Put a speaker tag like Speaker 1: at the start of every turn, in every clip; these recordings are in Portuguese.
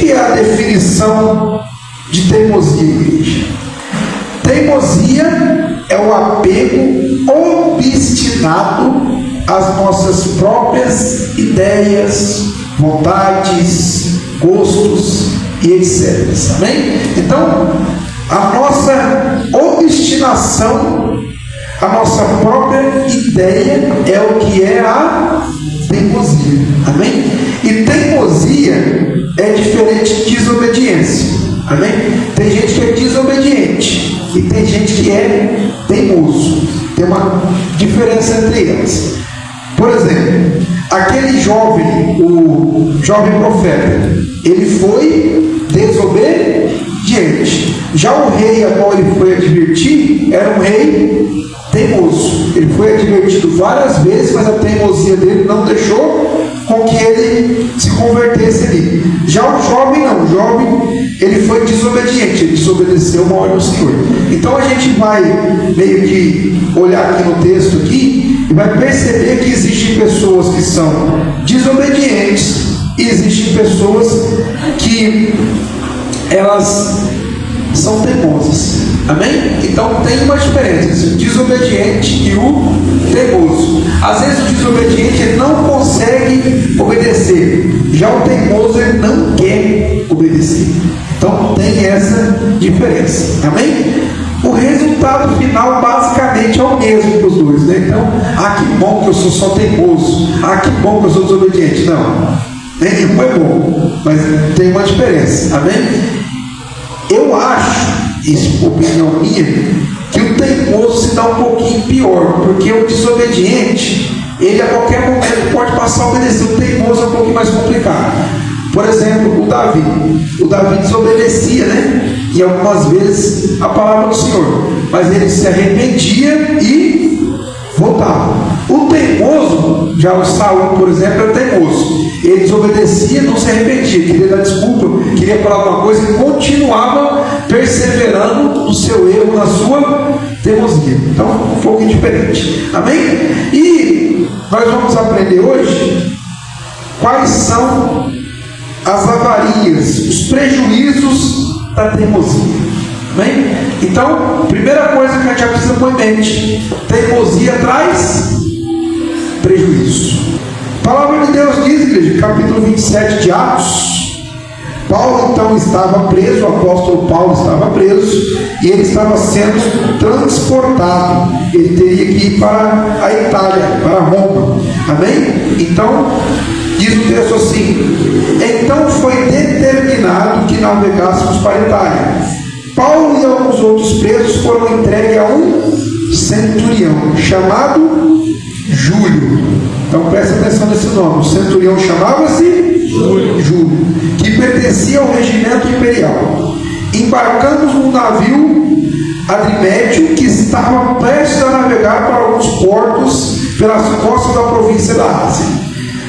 Speaker 1: que é a definição de teimosia, igreja? Teimosia é o apego obstinado às nossas próprias ideias, vontades, gostos e etc. Amém? Então, a nossa obstinação, a nossa própria ideia é o que é a teimosia. Amém? E teimosia é diferente de desobediência. Amém? Tem gente que é desobediente e tem gente que é teimoso. Tem uma diferença entre elas. Por exemplo, aquele jovem, o jovem profeta, ele foi desobediente. Já o rei a qual ele foi advertir era um rei teimoso. Ele foi advertido várias vezes, mas a teimosia dele não deixou com que ele se convertesse ali. Já o jovem não, o jovem ele foi desobediente, ele desobedeceu uma ordem do Senhor. Então a gente vai meio que olhar aqui no texto aqui e vai perceber que existem pessoas que são desobedientes e existem pessoas que elas são teimosas. Amém? Então tem uma diferença entre o desobediente e o teimoso. Às vezes o desobediente ele não consegue obedecer, já o teimoso ele não quer obedecer. Então tem essa diferença. Amém? O resultado final basicamente é o mesmo para os dois, né? Então, que bom que eu sou só teimoso, que bom que eu sou desobediente. Não, nenhum é bom, mas tem uma diferença. Amém? Eu acho, isso é opinião minha, que o teimoso se dá um pouquinho pior, porque o desobediente, ele a qualquer momento pode passar a obedecer. O teimoso é um pouquinho mais complicado. Por exemplo, o Davi desobedecia, né? E algumas vezes a palavra do Senhor, mas ele se arrependia e voltava. O teimoso, já o Saul, por exemplo, era teimoso. Ele desobedecia, não se arrependia, queria dar desculpa, queria falar alguma coisa e continuava perseverando no seu erro, na sua teimosia. Então, um pouco diferente. Amém? E nós vamos aprender hoje quais são as avarias, os prejuízos da teimosia. Amém? Então, primeira coisa que a gente já precisa pôr em mente: teimosia traz prejuízo. A palavra de Deus diz, igreja, capítulo 27 de Atos. Paulo então estava preso, o apóstolo Paulo estava preso, e ele estava sendo transportado. Ele teria que ir para a Itália, para Roma. Amém? Então, diz o texto assim: então foi determinado que navegássemos para a Itália. Paulo e alguns outros presos foram entregues a um centurião chamado Júlio. Então presta atenção nesse nome. O centurião chamava-se Júlio, que pertencia ao regimento imperial. Embarcamos num navio Adrimétio que estava prestes a navegar para alguns portos pelas costas da província da Ásia.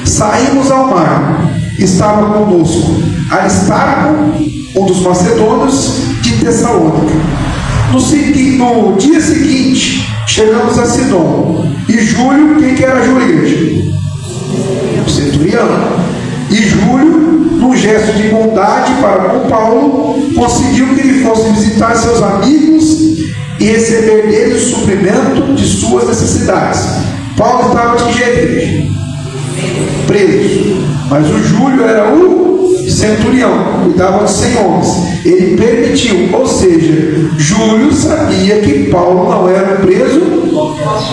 Speaker 1: Saímos ao mar. Estava conosco Aristarco, um dos macedônios de Tessalônica. No dia seguinte, chegamos a Sidom. E Júlio, quem que era Júlio? O centurião. E Júlio, num gesto de bondade para com Paulo, conseguiu que ele fosse visitar seus amigos e receber deles o suprimento de suas necessidades. Paulo estava de que jeito? Preso. Mas o Júlio era o centurião, cuidava de 100 homens. Ele permitiu, ou seja, Júlio sabia que Paulo não era um preso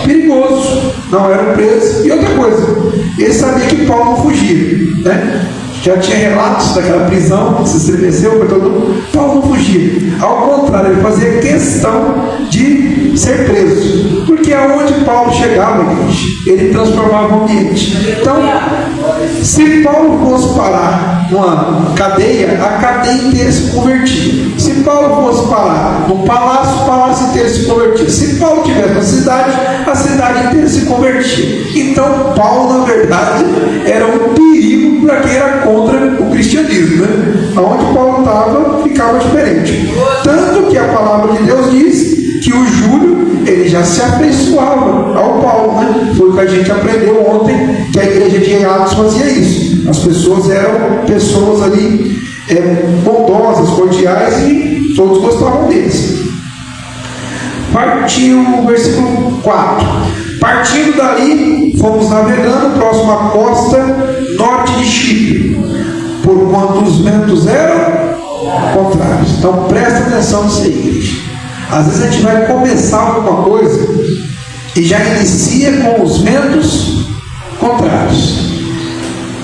Speaker 1: perigoso, não era um preso. E outra coisa, ele sabia que Paulo não fugia, né? Já tinha relatos daquela prisão, se estremeceu para todo mundo. Paulo não fugia, ao contrário, ele fazia questão de ser preso, porque aonde Paulo chegava, ele transformava o ambiente. Então, se Paulo fosse parar numa cadeia, a cadeia inteira se convertia. Se Paulo fosse parar num palácio, o palácio inteiro se convertia. Se Paulo estivesse na cidade, a cidade inteira se convertia. Então, Paulo, na verdade, era um perigo para quem era contra o cristianismo, né? Onde Paulo estava, ficava diferente. Tanto que a palavra de Deus diz que o Júlio, ele já se afeiçoava ao Paulo, né? Foi o que a gente aprendeu ontem, que a igreja de Atos fazia isso. As pessoas eram pessoas ali bondosas, cordiais, e todos gostavam deles. Partiu o versículo 4. Partindo dali, fomos navegando próximo à costa norte de Chipre, porquanto os ventos eram contrários. Então presta atenção nisso aí, igreja. Às vezes a gente vai começar alguma coisa e já inicia com os ventos contrários.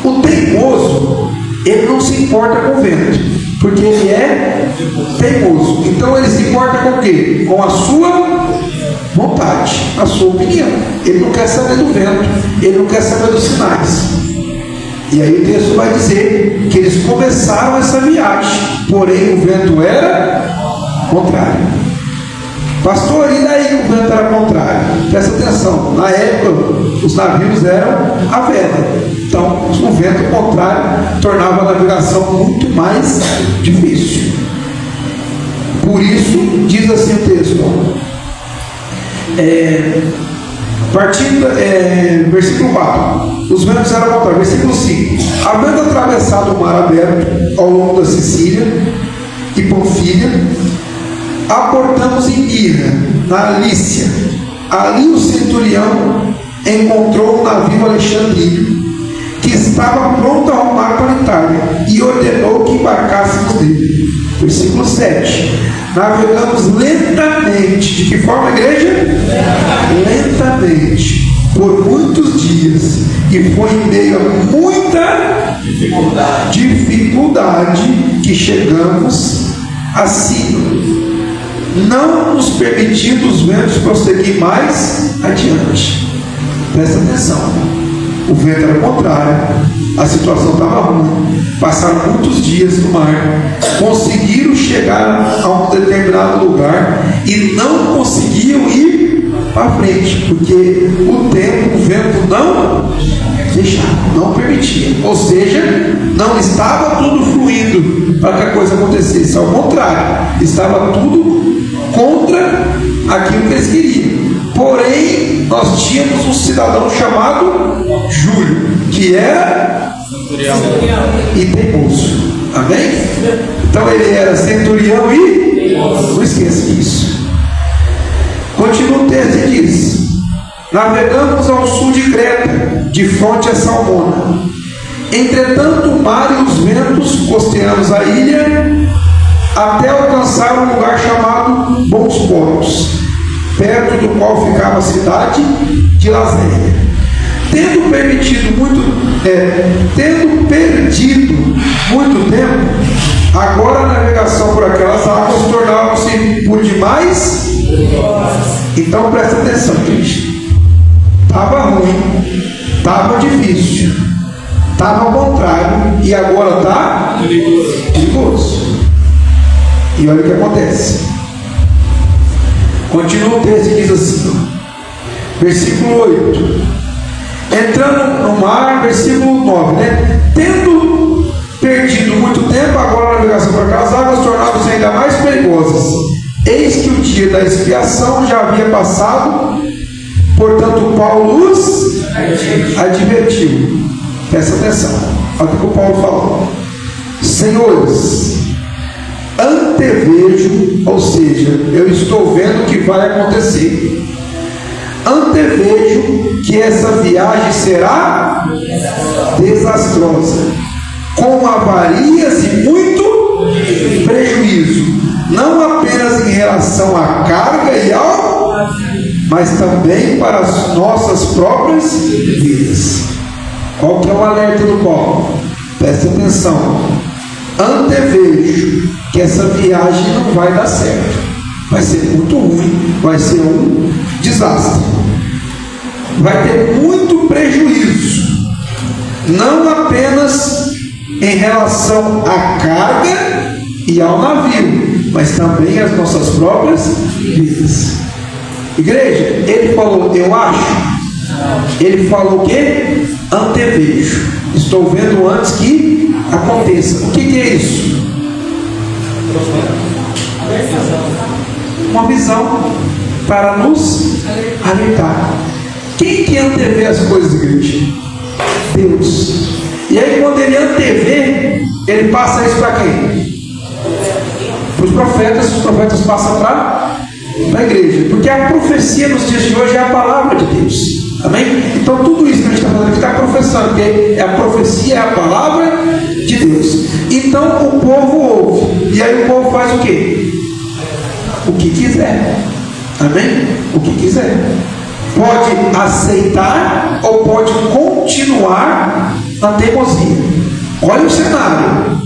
Speaker 1: O teimoso, ele não se importa com o vento, porque ele é teimoso. Então ele se importa com o quê? Com a sua vontade, a sua opinião. Ele não quer saber do vento, ele não quer saber dos sinais. E aí o texto vai dizer que eles começaram essa viagem, porém o vento era contrário. Pastor, e daí que o vento era contrário? Presta atenção, na época os navios eram a vela, então o vento contrário tornava a navegação muito mais difícil. Por isso diz assim o texto, versículo 4, os ventos eram contrários. Versículo 5, havendo atravessado o mar aberto ao longo da Sicília e Panfilha, aportamos em Mira, na Lícia. Ali o centurião encontrou um navio alexandrino que estava pronto a rumar para a Itália e ordenou que embarcássemos dele. Versículo 7, navegamos lentamente. De que forma, igreja? Lentamente, por muitos dias, e foi em meio a muita dificuldade que chegamos a Sino, não nos permitindo os ventos prosseguir mais adiante. Presta atenção, o vento era contrário, a situação estava ruim, passaram muitos dias no mar, conseguiram chegar a um determinado lugar e não conseguiam ir para frente, porque o tempo, o vento não deixava, não permitia, ou seja, não estava tudo fluindo para que a coisa acontecesse, ao contrário, estava tudo contra aquilo que eles queriam. Porém, nós tínhamos um cidadão chamado Júlio, que era e teimoso. Amém? Então ele era centurião e não esqueça disso. Continua o texto e diz: navegamos ao sul de Creta, de fronte a Salmona. Entretanto, o mar e os ventos costeamos a ilha até alcançar um lugar chamado Bons Portos, perto do qual ficava a cidade de Lazéia. Tendo perdido muito tempo, agora a navegação por aquelas águas tornava-se por demais. Então presta atenção, gente. Estava ruim, estava difícil, estava ao contrário, e agora está perigoso. E olha o que acontece. Continua o texto e diz assim, versículo 8, entrando no mar, versículo 9, né? Tendo perdido muito tempo, agora a navegação por aquelas águas tornava-se ainda mais perigosas. Eis que o dia da expiação já havia passado, portanto Paulo os advertiu. Presta atenção, olha o que o Paulo falou: senhores, antevejo, ou seja, eu estou vendo o que vai acontecer. Antevejo que essa viagem será desastrosa, com avarias e muito prejuízo, não apenas em relação à carga e ao, mas também para as nossas próprias vidas. Qual que é o alerta do Paulo? Presta atenção. Antevejo que essa viagem não vai dar certo, vai ser muito ruim, vai ser um desastre, vai ter muito prejuízo, não apenas em relação à carga e ao navio, mas também às nossas próprias vidas. Igreja, ele falou eu acho, ele falou o que? Antevejo, estou vendo antes que aconteça. O que é isso? Uma visão para nos alertar. Quem que antevê as coisas, igreja? Deus. E aí quando ele antevê, ele passa isso para quem? Para os profetas passam para a igreja, porque a profecia nos dias de hoje é a palavra de Deus. Amém? Então tudo isso que a gente está fazendo aqui está professando, porque a profecia é a palavra de Deus. Então o povo ouve, e aí o povo faz o quê? O que quiser. Amém? O que quiser. Pode aceitar ou pode continuar na teimosia. Olha o cenário: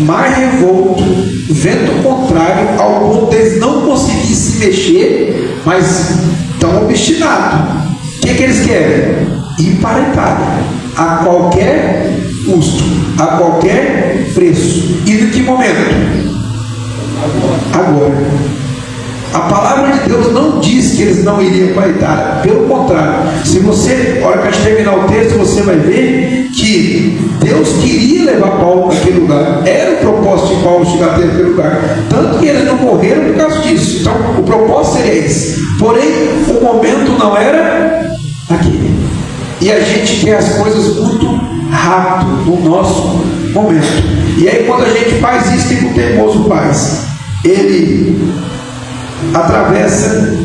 Speaker 1: mar revolto, vento contrário, ao ponto deles não conseguirem se mexer, mas estão obstinados. O que eles querem? Ir para a Itália, a qualquer custo, a qualquer preço. E em que momento? Agora. A palavra de Deus não diz que eles não iriam para a Itália. Pelo contrário, se você, na hora que a gente terminar o texto, você vai ver que Deus queria levar Paulo para aquele lugar. Era o propósito de Paulo chegar até aquele lugar. Tanto que eles não morreram por causa disso. Então, o propósito seria esse. Porém, o momento não era aquele. E a gente quer as coisas muito rápido no nosso momento. E aí, quando a gente faz isso, que o teimoso faz? Ele atravessa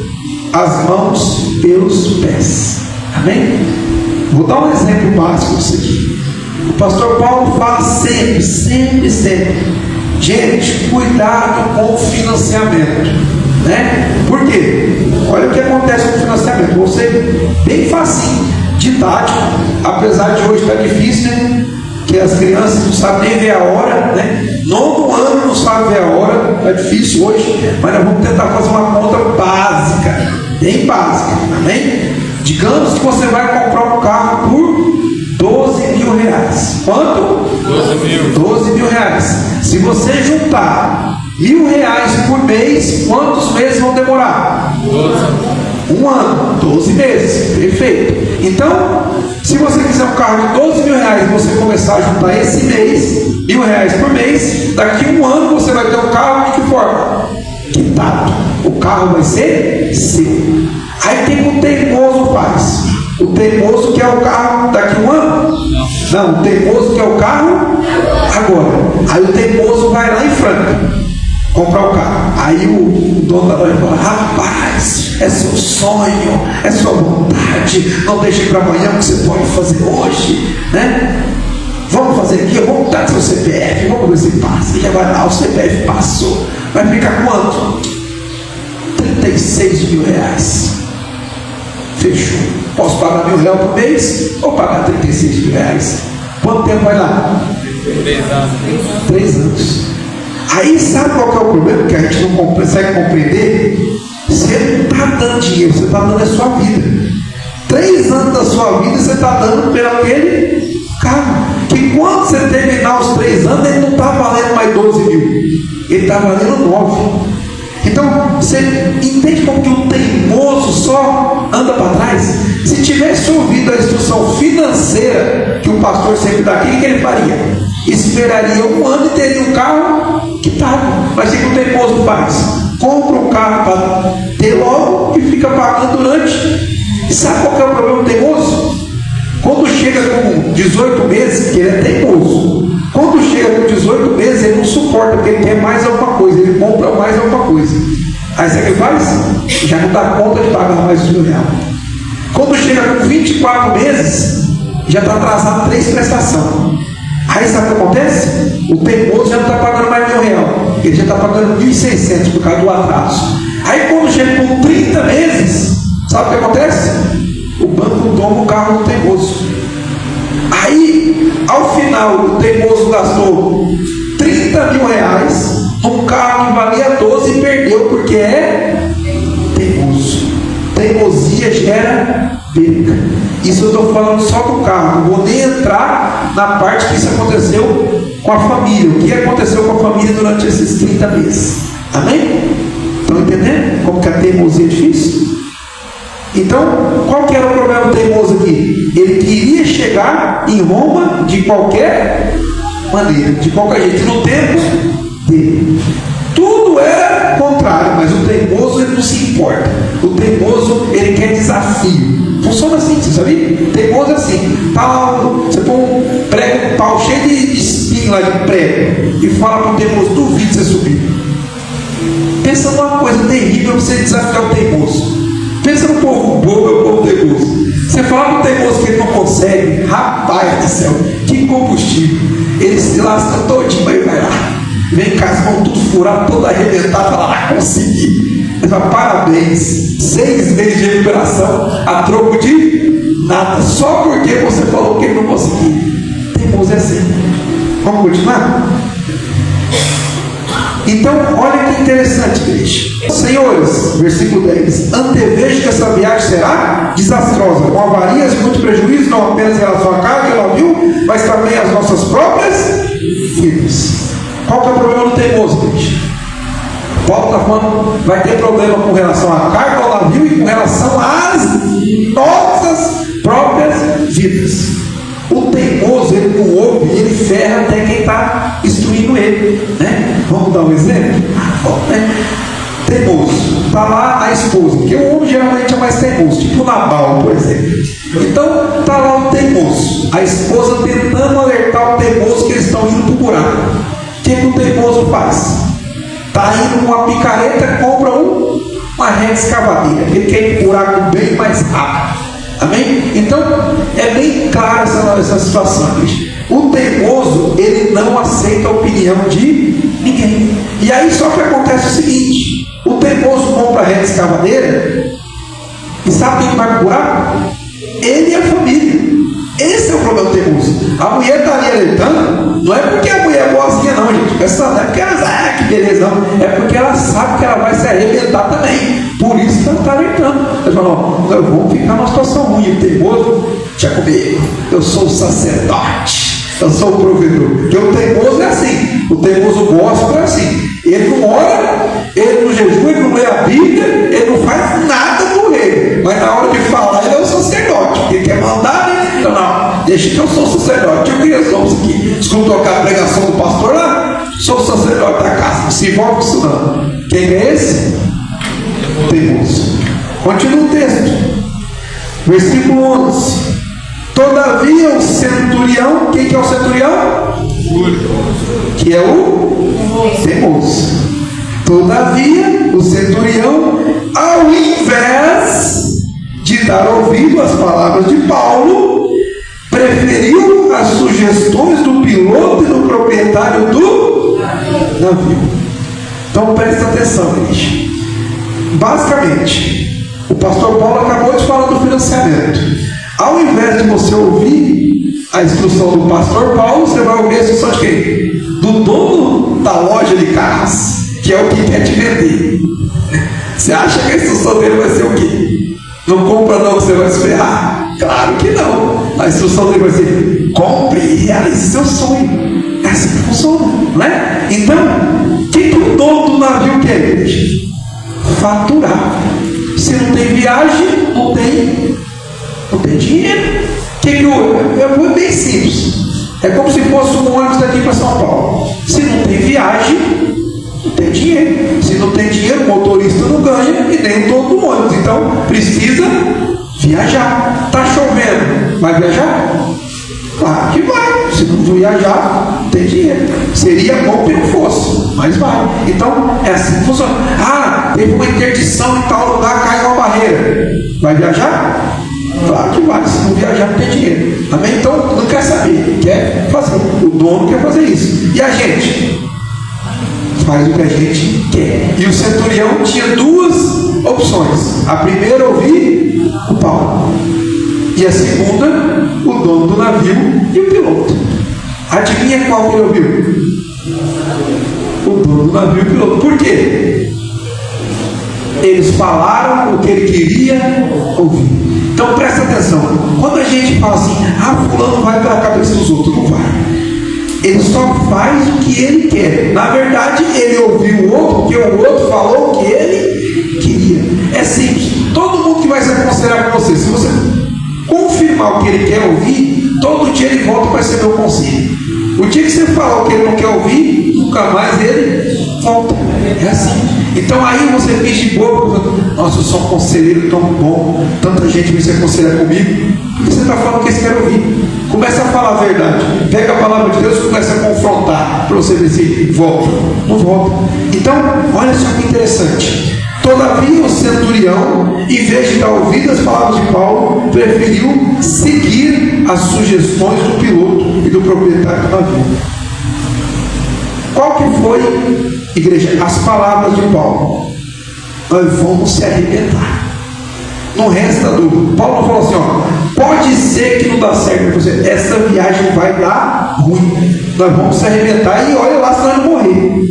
Speaker 1: as mãos pelos pés. Amém? Vou dar um exemplo básico disso aqui. O pastor Paulo fala sempre, gente, cuidado com o financiamento, né? Por quê? Olha o que acontece com o financiamento. Vou ser bem facinho, didático, apesar de hoje estar difícil, né? Que as crianças não sabem nem ver a hora, né? Nono ano não sabe ver a hora, é difícil hoje, mas nós vamos tentar fazer uma conta básica, bem básica, amém? Digamos que você vai comprar um carro por 12 mil reais. Quanto? 12 mil reais. Se você juntar R$1.000 por mês, quantos meses vão demorar? 12. Um ano, 12 meses, perfeito. Então, se você quiser um carro de 12 mil reais e você começar a juntar esse mês, R$1.000 por mês, daqui a um ano você vai ter um carro de que forma? Quitado. O carro vai ser seu. Aí tem o teimoso faz. O teimoso quer o carro daqui a um ano? Não, o teimoso quer o carro agora. Aí o teimoso vai lá em Franca comprar o carro. Aí o dono da loja fala: rapaz, é seu sonho, é sua vontade, não deixe para amanhã o que você pode fazer hoje, né? Vamos fazer aqui, vamos dar seu CPF, vamos ver se passa. E já vai lá, o CPF passou. Vai ficar quanto? 36 mil reais. Fechou. Posso pagar R$1.000 por mês ou pagar 36 mil reais? Quanto tempo vai lá? 3 anos. 3 anos. Aí sabe qual que é o problema? Que a gente não consegue compreender. Você não está dando dinheiro, você está dando a sua vida. 3 anos da sua vida você está dando pelo aquele carro. Que quando você terminar os 3 anos, ele não está valendo mais 12 mil, ele está valendo 9. Então, você entende como que o teimoso só anda para trás? Se tivesse ouvido a instrução financeira que o pastor sempre dá aqui, o que ele faria? Esperaria um ano e teria um carro quitado. Mas o que o teimoso faz? Compra um carro para ter logo e fica pagando durante. E sabe qual que é o problema do teimoso? Quando chega com 18 meses, que ele é teimoso, quando chega com 18 meses, ele não suporta, porque ele quer mais alguma coisa, ele compra mais alguma coisa. Aí sabe o que ele faz? Já não dá conta de pagar mais os R$1.000. Quando chega com 24 meses, já está atrasado 3 prestações. Aí sabe o que acontece? O teimoso já não está pagando mais R$1.000, ele já está pagando 1.600 por causa do atraso. Aí quando chega com 30 meses, sabe o que acontece? O banco toma o carro do teimoso. Aí, ao final, o teimoso gastou 30 mil reais num carro que valia 12 e perdeu porque é teimoso. Teimosia gera perca. Isso eu estou falando só do carro. Não vou nem entrar na parte que isso aconteceu com a família. O que aconteceu com a família durante esses 30 meses. Amém? Estão entendendo como que a teimosia é difícil? Então, qual que era o problema do teimoso aqui? Ele queria chegar em Roma de qualquer maneira, de qualquer jeito, no tempo dele. Tudo era contrário, mas o teimoso ele não se importa. O teimoso ele quer desafio. Funciona assim, você sabia? O teimoso é assim. Tá lá, você prega lá de prego e fala para o teimoso: duvido você subir. Pensa numa coisa terrível para você desafiar o teimoso. Pensa no povo bobo e o povo teimoso. Você fala para o teimoso que ele não consegue, rapaz do céu, que combustível. Ele se lasca todinho, mas vai lá. Vem com as mãos tudo furado, toda arrebentada, lá, consegui. Ele fala: parabéns, 6 meses de recuperação a troco de nada, só porque você falou que ele não conseguiu. Teimoso é assim. Vamos continuar? Então, olha que interessante, igreja. Senhores, versículo 10: antevejo que essa viagem será desastrosa, com avarias e muito prejuízo, não apenas em relação à carne, ela viu, mas também às nossas próprias vidas. Qual que é o problema do teimoso, igreja? Paulo está falando: vai ter problema com relação à carne, ao navio e com relação às nossas próprias vidas. O teimoso, ele não ouve, ele ferra até quem está instruindo ele, né? Vamos dar um exemplo? Teimoso, está lá a esposa, porque o homem geralmente é mais teimoso, tipo o Nabal, por exemplo. Então está lá o teimoso, a esposa tentando alertar o teimoso que eles estão indo para o buraco. O que o teimoso faz? Está indo com uma picareta, compra uma rede escavadeira, ele quer ir para o buraco bem mais rápido. Amém? Então, é bem clara essa situação. O teimoso, ele não aceita a opinião de ninguém. E aí só que acontece o seguinte: o teimoso compra a rede escavadeira e sabe quem vai procurar? Ele e a família. Esse é o problema do teimoso. A mulher está ali alertando, não é porque a mulher é boazinha não, gente. Essa não é porque ela, que beleza, não. É porque ela sabe que ela vai se arrebentar também. Por isso que ela está alertando. Ela fala: não, eu vou ficar numa situação ruim. O teimoso, já comigo, eu sou o sacerdote, eu sou o provedor. Porque o teimoso é assim. O teimoso gospel é assim. Ele não ora, ele não jejua, ele não lê a Bíblia, ele não faz nada por ele. Mas na hora de falar, ele é o sacerdote. Ele quer mandar, né? Então, não, deixa que eu sou sacerdote. Eu conheço homens aqui. Escuta tocar a pregação do pastor lá, sou sacerdote da casa. Não se envolve com isso não. Quem é esse? O teimoso. Continua o texto. Versículo 11. Todavia o centurião, quem que é o centurião? Que é o teimoso. Todavia o centurião, ao invés de dar ouvido às palavras de Paulo, preferiu as sugestões do piloto e do proprietário do navio. Então presta atenção, igreja. Basicamente, o pastor Paulo acabou de falar do financiamento. Ao invés de você ouvir a instrução do pastor Paulo, você vai ouvir a instrução de quem? Do dono da loja de carros, que é o que quer te vender. Você acha que a instrução dele vai ser o quê? Não compra não que você vai se ferrar? Claro que não. A instrução dele vai ser: compre e realize seu sonho. É assim que funciona, não é? Então, o que o dono do navio quer? Faturar. Se não tem viagem, não tem dinheiro. É bem simples. É como se fosse um ônibus daqui para São Paulo. Se não tem viagem, não tem dinheiro. Se não tem dinheiro, o motorista não ganha e nem o dono do ônibus. Então precisa viajar. Está chovendo, vai viajar? Claro que vai. Se não viajar, não tem dinheiro. Seria bom que não fosse, mas vai. Então é assim que funciona. Ah, teve uma interdição em tal lugar, cai uma barreira. Vai viajar? Claro que vai. Se não viajar, não tem dinheiro. Amém? Então não quer saber, quer fazer. O dono quer fazer isso. E a gente? Faz o que a gente quer. E o centurião tinha 2 opções. A primeira, ouvir o Paulo. E a segunda, o dono do navio e o piloto. Adivinha qual que ele ouviu? O dono do navio e o piloto. Por quê? Eles falaram o que ele queria ouvir. Então presta atenção. Quando a gente fala assim: fulano vai pela cabeça dos outros, não vai. Ele só faz o que ele quer. Na verdade, ele ouviu o outro porque o outro falou o que ele queria. É simples. Todo mundo que vai se aconselhar com você, se você confirmar o que ele quer ouvir, todo dia ele volta para receber o conselho. O dia que você falar o que ele não quer ouvir, nunca mais ele volta. É assim. Então aí você finge de boa, nossa, eu sou um conselheiro tão bom, tanta gente vem se aconselhar comigo. Porque você está falando o que eles querem ouvir. Começa a falar a verdade. Pega a palavra de Deus e começa a confrontar, para você ver se volta. Não volta. Então, olha só que interessante. Todavia o centurião, em vez de dar ouvido às palavras de Paulo, preferiu seguir as sugestões do piloto e do proprietário do navio. Qual que foi, igreja, as palavras de Paulo? Nós vamos se arrebentar. Não resta dúvida. Paulo falou assim, ó, pode ser que não dá certo para você, essa viagem vai dar ruim, nós vamos se arrebentar e olha lá se nós não morrer.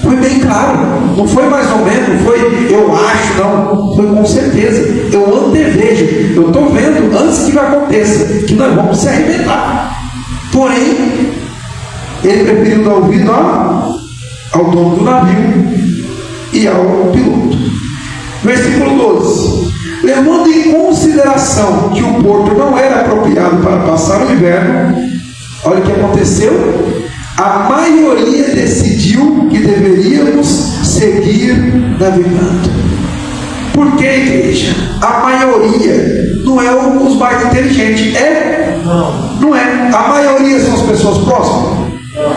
Speaker 1: Foi bem claro, não foi mais ou menos, não foi eu acho, não, foi com certeza, eu antevejo, eu estou vendo antes que aconteça, que nós vamos se arrebentar. Porém, ele preferiu dar ouvido ao dono do navio e ao piloto. Versículo 12: levando em consideração que o porto não era apropriado para passar o inverno, olha o que aconteceu. A maioria decidiu que deveríamos seguir navegando. Por que, igreja? A maioria não é os mais inteligentes. É? Não é. A maioria são as pessoas próximas?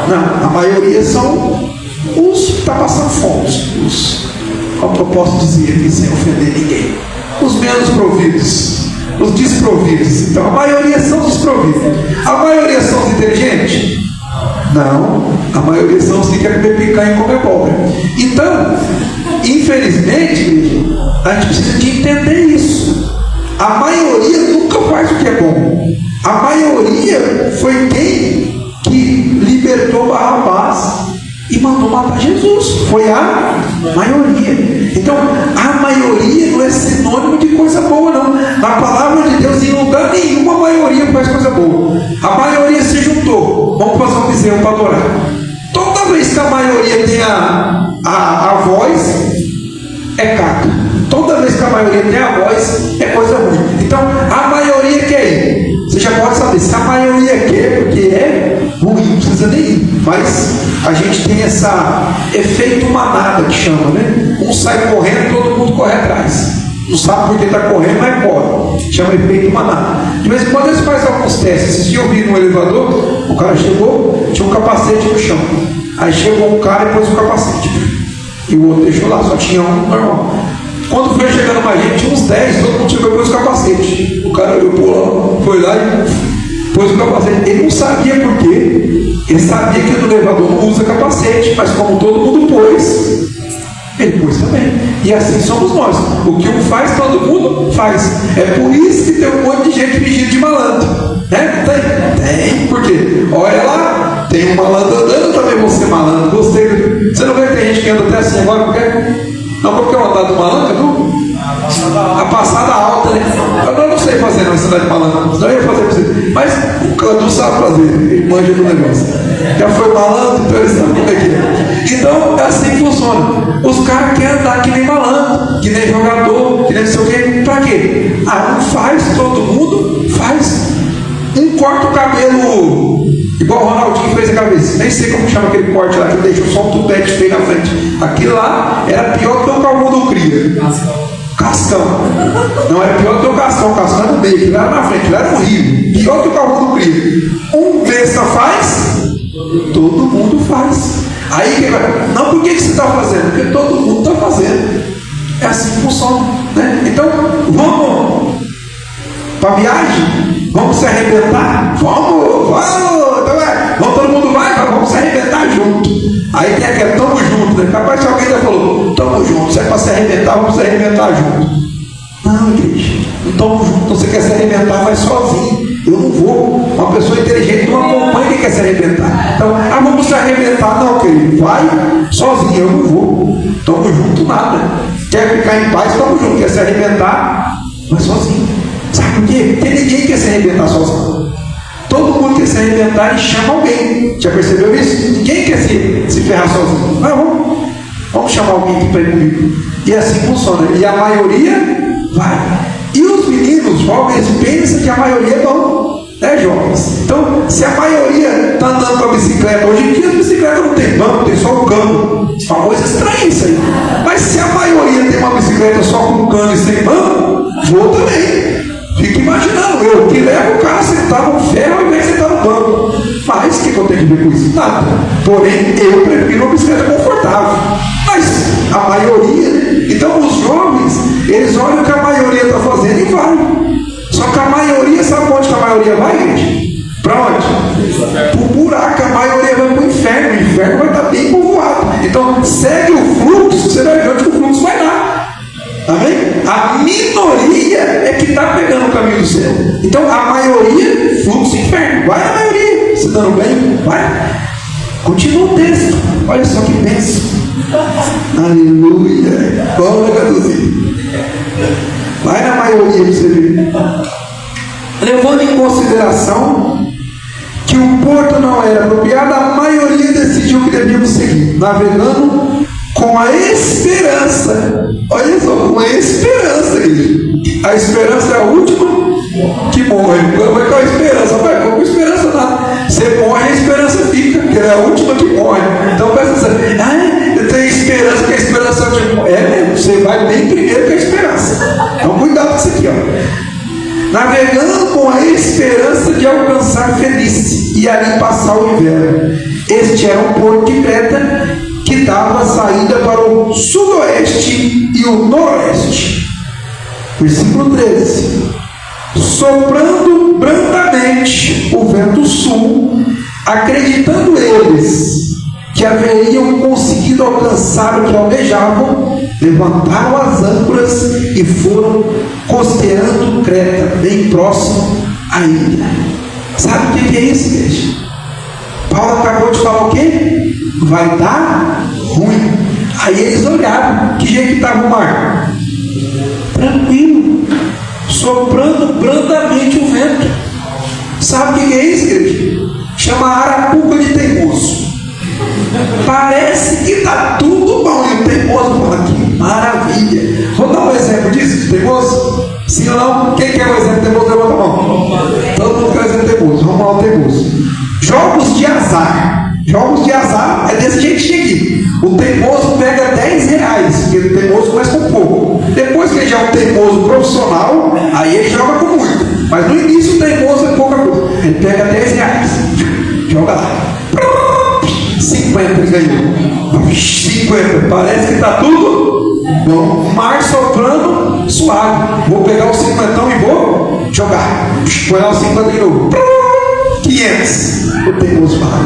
Speaker 1: Não. A maioria são os que estão passando fome. Como eu posso dizer aqui sem ofender ninguém? Os menos providos. Os desprovidos. Então a maioria são os desprovidos. A maioria são os inteligentes? Não, a maioria são os que querem comer picanha e comer pobre. Então, infelizmente, a gente precisa de entender isso. A maioria nunca faz o que é bom. A maioria foi quem que libertou Barrabás e mandou matar Jesus. Foi a maioria. Então, a maioria não é sinônimo de coisa boa, não. Na palavra de Deus, em lugar nenhum, a maioria faz coisa boa. A maioria se juntou. Vamos fazer um bezerro para adorar. Toda vez que a maioria tem a voz, é caca. Toda vez que a maioria tem a voz, é coisa ruim. Então, a maioria quer ir. Você já pode saber se a maioria quer, porque é ruim, não precisa nem ir. Mas a gente tem esse efeito manada que chama, né? Um sai correndo, todo mundo corre atrás. Não sabe por que está correndo, mas corre. Chama efeito manada. De vez em quando eles fazem alguns testes. Esses dias eu vi no elevador, o cara chegou, tinha um capacete no chão. Aí chegou um cara e pôs o capacete. E o outro deixou lá, só tinha um normal. Quando foi chegando mais gente, tinha uns 10, todo mundo chegou e pôs o capacete. O cara olhou, foi lá e pôs o capacete. Ele não sabia por quê. Ele sabia que no elevador não usa capacete, mas como todo mundo pôs, ele pôs também. E assim somos nós. O que um faz, todo mundo faz. É por isso que tem um monte de gente fingindo de malandro. Né? Tem. Por quê? Olha lá, tem um malandro andando, eu também vou ser malandro. Gostei. Você não vê que tem gente que anda até assim agora, porque não, porque eu andar do malandro, não? A passada alta, né? Eu não sei fazer não, esse andar de malandro. Não ia fazer pra você. Mas o Cadu sabe fazer, ele manja do negócio. Já foi malandro, então ele sabe como é que é. Então, é assim que funciona. Os caras querem andar que nem malandro, que nem jogador, que nem não sei o quê. Pra quê? Um faz, todo mundo faz. Um corta o cabelo igual o Ronaldinho fez a cabeça. Nem sei como chama aquele corte lá, que deixou só um tupete feio na frente. Aquilo lá era pior que o calvão do cria. Cascão. Não, era pior que o cascão. O cascão era no meio, aquilo era na frente, aquilo era um rio. Pior que o calvão do cria. Um besta faz, todo mundo faz. Aí quem vai? Não, por que você está fazendo? Porque todo mundo está fazendo. É assim que funciona, né? Então, vamos para a viagem? Vamos se arrebentar? Vamos, todo mundo vai, vamos se arrebentar junto. Aí tem aquele, tamo junto, né? Capaz que alguém já falou, tamo junto, se é para se arrebentar, vamos se arrebentar junto. Não, igreja, não tamo junto, você quer se arrebentar, vai sozinho. Eu não vou. Uma pessoa inteligente não acompanha quem quer se arrebentar. Então, vamos se arrebentar, não, querido, vai sozinho, eu não vou. Tamo junto, nada. Quer ficar em paz, tamo junto. Quer se arrebentar, vai sozinho. Sabe por quê? Porque ninguém quer se arrebentar sozinho. Todo mundo quer se arrebentar e chama alguém. Já percebeu isso? Ninguém quer se ferrar sozinho. Não, vamos chamar alguém aqui para ir comigo. E assim funciona. E a maioria vai. E os meninos jovens pensam que a maioria é bom. Jovens? Então, se a maioria está andando com a bicicleta, hoje em dia a bicicleta não tem banco, tem só um cano. Uma coisa estranha isso aí. Mas se a maioria tem uma bicicleta só com um cano e sem banco, vou também. Fica imaginando, eu que levo o carro sentado no ferro ao invés de sentar no banco. Mas o que eu tenho a ver com isso? Nada. Porém, eu prefiro uma bicicleta confortável. Mas a maioria, né? Então os jovens, eles olham o que a maioria está fazendo e vai. Só que a maioria, sabe onde que a maioria vai, gente? Para onde? Para o buraco, a maioria vai para o inferno. O inferno vai estar bem povoado. Então, segue o fluxo, você vai ver onde o fluxo vai lá. Amém? A minoria é que está pegando o caminho do céu. Então, a maioria, fluxo inferno. Vai a maioria. Se dando bem, vai. Continua o texto. Olha só que bênção. Aleluia. Vamos traduzir. Vai na maioria para você ver. Levando em consideração que o porto não era apropriado, a maioria decidiu que devíamos seguir, navegando com a esperança. Olha só, com a esperança, igreja. A esperança é a última que morre. Vai com a esperança, vai com a esperança nada. Você morre, a esperança fica, porque é a última que morre. Então pensa assim, eu tenho esperança, porque a esperança é a última. É mesmo, você vai bem primeiro com a esperança. Então cuidado com isso aqui, ó. Navegando com a esperança de alcançar Fenice e ali passar o inverno. Este era um porto de Creta que dava a saída para o sudoeste e o noroeste. Versículo 13. Soprando brandamente o vento sul, acreditando eles que haveriam conseguido alcançar o que almejavam, levantaram as âncoras e foram costeando Creta, bem próximo à ilha. Sabe o que é isso, igreja? Paulo acabou de falar o quê? Vai dar ruim. Aí eles olharam, que jeito que estava o mar? Tranquilo, soprando brandamente o vento. Sabe o que é isso, igreja? Chama arapuca de teimoso. Parece que está tudo bom e o teimoso fala que maravilha. Vou dar um exemplo disso, de teimoso? Sim ou não? Quem quer um exemplo de teimoso? Levanta a mão. Todo mundo quer um exemplo de teimoso. Vamos lá, o teimoso. Jogos de azar. Jogos de azar é desse jeitinho aqui. O teimoso pega R$10, porque o teimoso começa com pouco. Depois que ele já é um teimoso profissional, aí ele joga com muito. Mas no início o teimoso é pouca coisa. Ele pega R$10. Joga lá. 50 ele ganhou. 50. Parece que está tudo bom. Mar soprando suave. Vou pegar o 50 e vou jogar. Põe lá o 50 de novo. 500. O teimoso fala: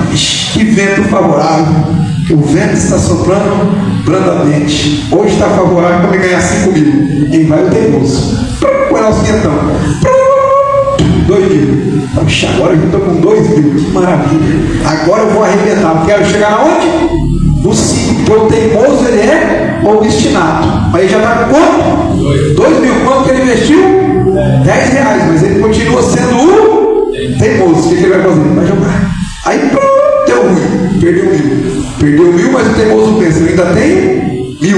Speaker 1: que vento favorável. O vento está soprando brandamente. Hoje está favorável para me ganhar 5 mil. Quem vai? O teimoso. Põe lá o 50. 2 mil. Puxa, agora eu estou com 2 mil. Que maravilha. Agora eu vou arrebentar. Quero chegar aonde? No 5. Porque o teimoso ele é obstinado. Mas ele já está com quanto? 2 mil. Quanto que ele investiu? R$10. Mas ele continua sendo o teimoso. O que ele vai fazer? Vai jogar. Aí deu ruim. Perdeu 1.000. Perdeu 1.000, mas o teimoso pensa: eu ainda tenho 1.000.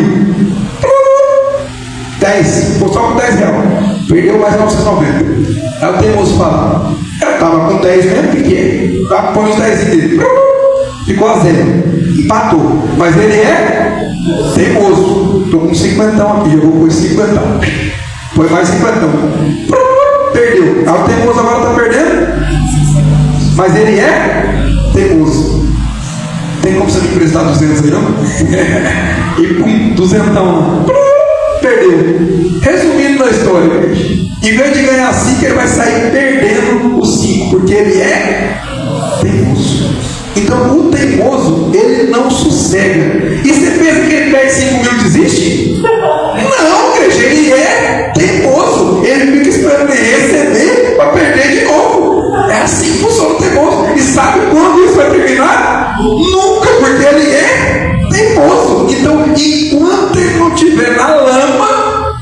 Speaker 1: 10. Ficou só com R$10. Perdeu mais 990. Aí o teimoso fala: eu estava com 10 mesmo, porque põe os 10 dele. Ficou a 0. Empatou. Mas ele é teimoso. Estou com 50 aqui, eu vou pôr 50. Põe mais 50. Perdeu. Aí o teimoso agora está perdendo. Mas ele é teimoso. Tem como você me emprestar 200 aí, não? E pum, 200 lá. Perdeu. Resumindo a história, em vez de ganhar 5, ele vai sair perdendo os 5, porque ele é teimoso. Então o teimoso, ele não sossega. E você pensa que ele perde 5 mil e desiste? Não, igreja, ele é teimoso. Ele fica esperando ele receber para perder de novo. É assim que funciona o teimoso. E sabe quando isso vai terminar? Nunca, porque ele é teimoso. Então, enquanto ele não estiver na lama,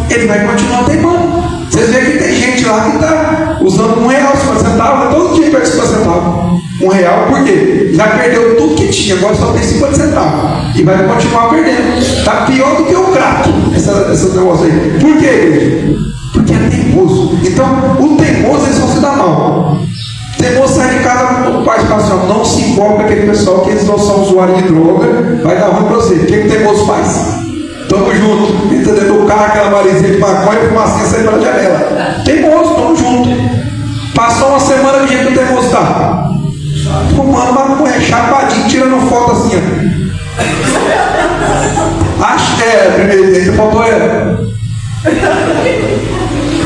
Speaker 1: ele vai continuar teimando. Vocês veem que tem gente lá que está usando R$1,50, todo dia perde 50 centavos. R$1, por quê? Já perdeu tudo que tinha, agora só tem 50 centavos. E vai continuar perdendo. Está pior do que o crack, esse negócio aí. Por quê, igreja? Porque é teimoso. Então, o teimoso ele só se dá mal. fala assim, não se envolve com aquele pessoal que eles não são usuários de droga, vai dar ruim para você. O que o teimoso faz? Tamo junto, entra dentro do carro, aquela marizinha de maconha, fumacinha sai pela janela. Teimoso, tamo junto. Passou uma semana, que jeito o teimoso está? Fumando maconha, chapadinho, tirando foto assim, ó. Primeiro, faltou ela.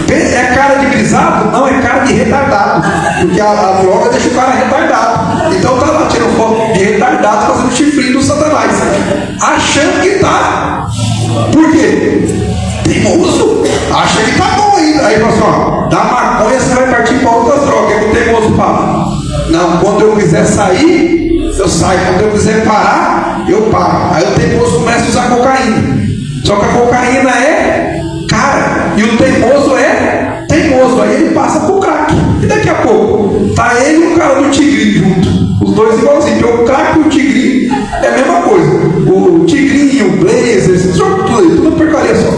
Speaker 1: É cara de brisado? Não, é cara de retardado. Porque a droga deixa o cara retardado. Então tá lá tirando foto de retardado, fazendo chifrinho do Satanás, achando que tá. Por quê? Teimoso? Acha que tá bom ainda. Aí fala assim, ó, da maconha você vai partir para outras drogas. É que o teimoso fala, não, quando eu quiser sair, eu saio. Quando eu quiser parar, eu paro. Aí o teimoso começa a usar cocaína. Só que a cocaína é cara, e o teimoso é teimoso. Aí ele passa pro crack. E daqui a pouco, tá ele e o cara do tigrinho junto. Os dois igualzinhos, porque o crack e o tigrinho é a mesma coisa. O tigrinho, o blazer, esses jogos tudo aí, tudo porcaria só.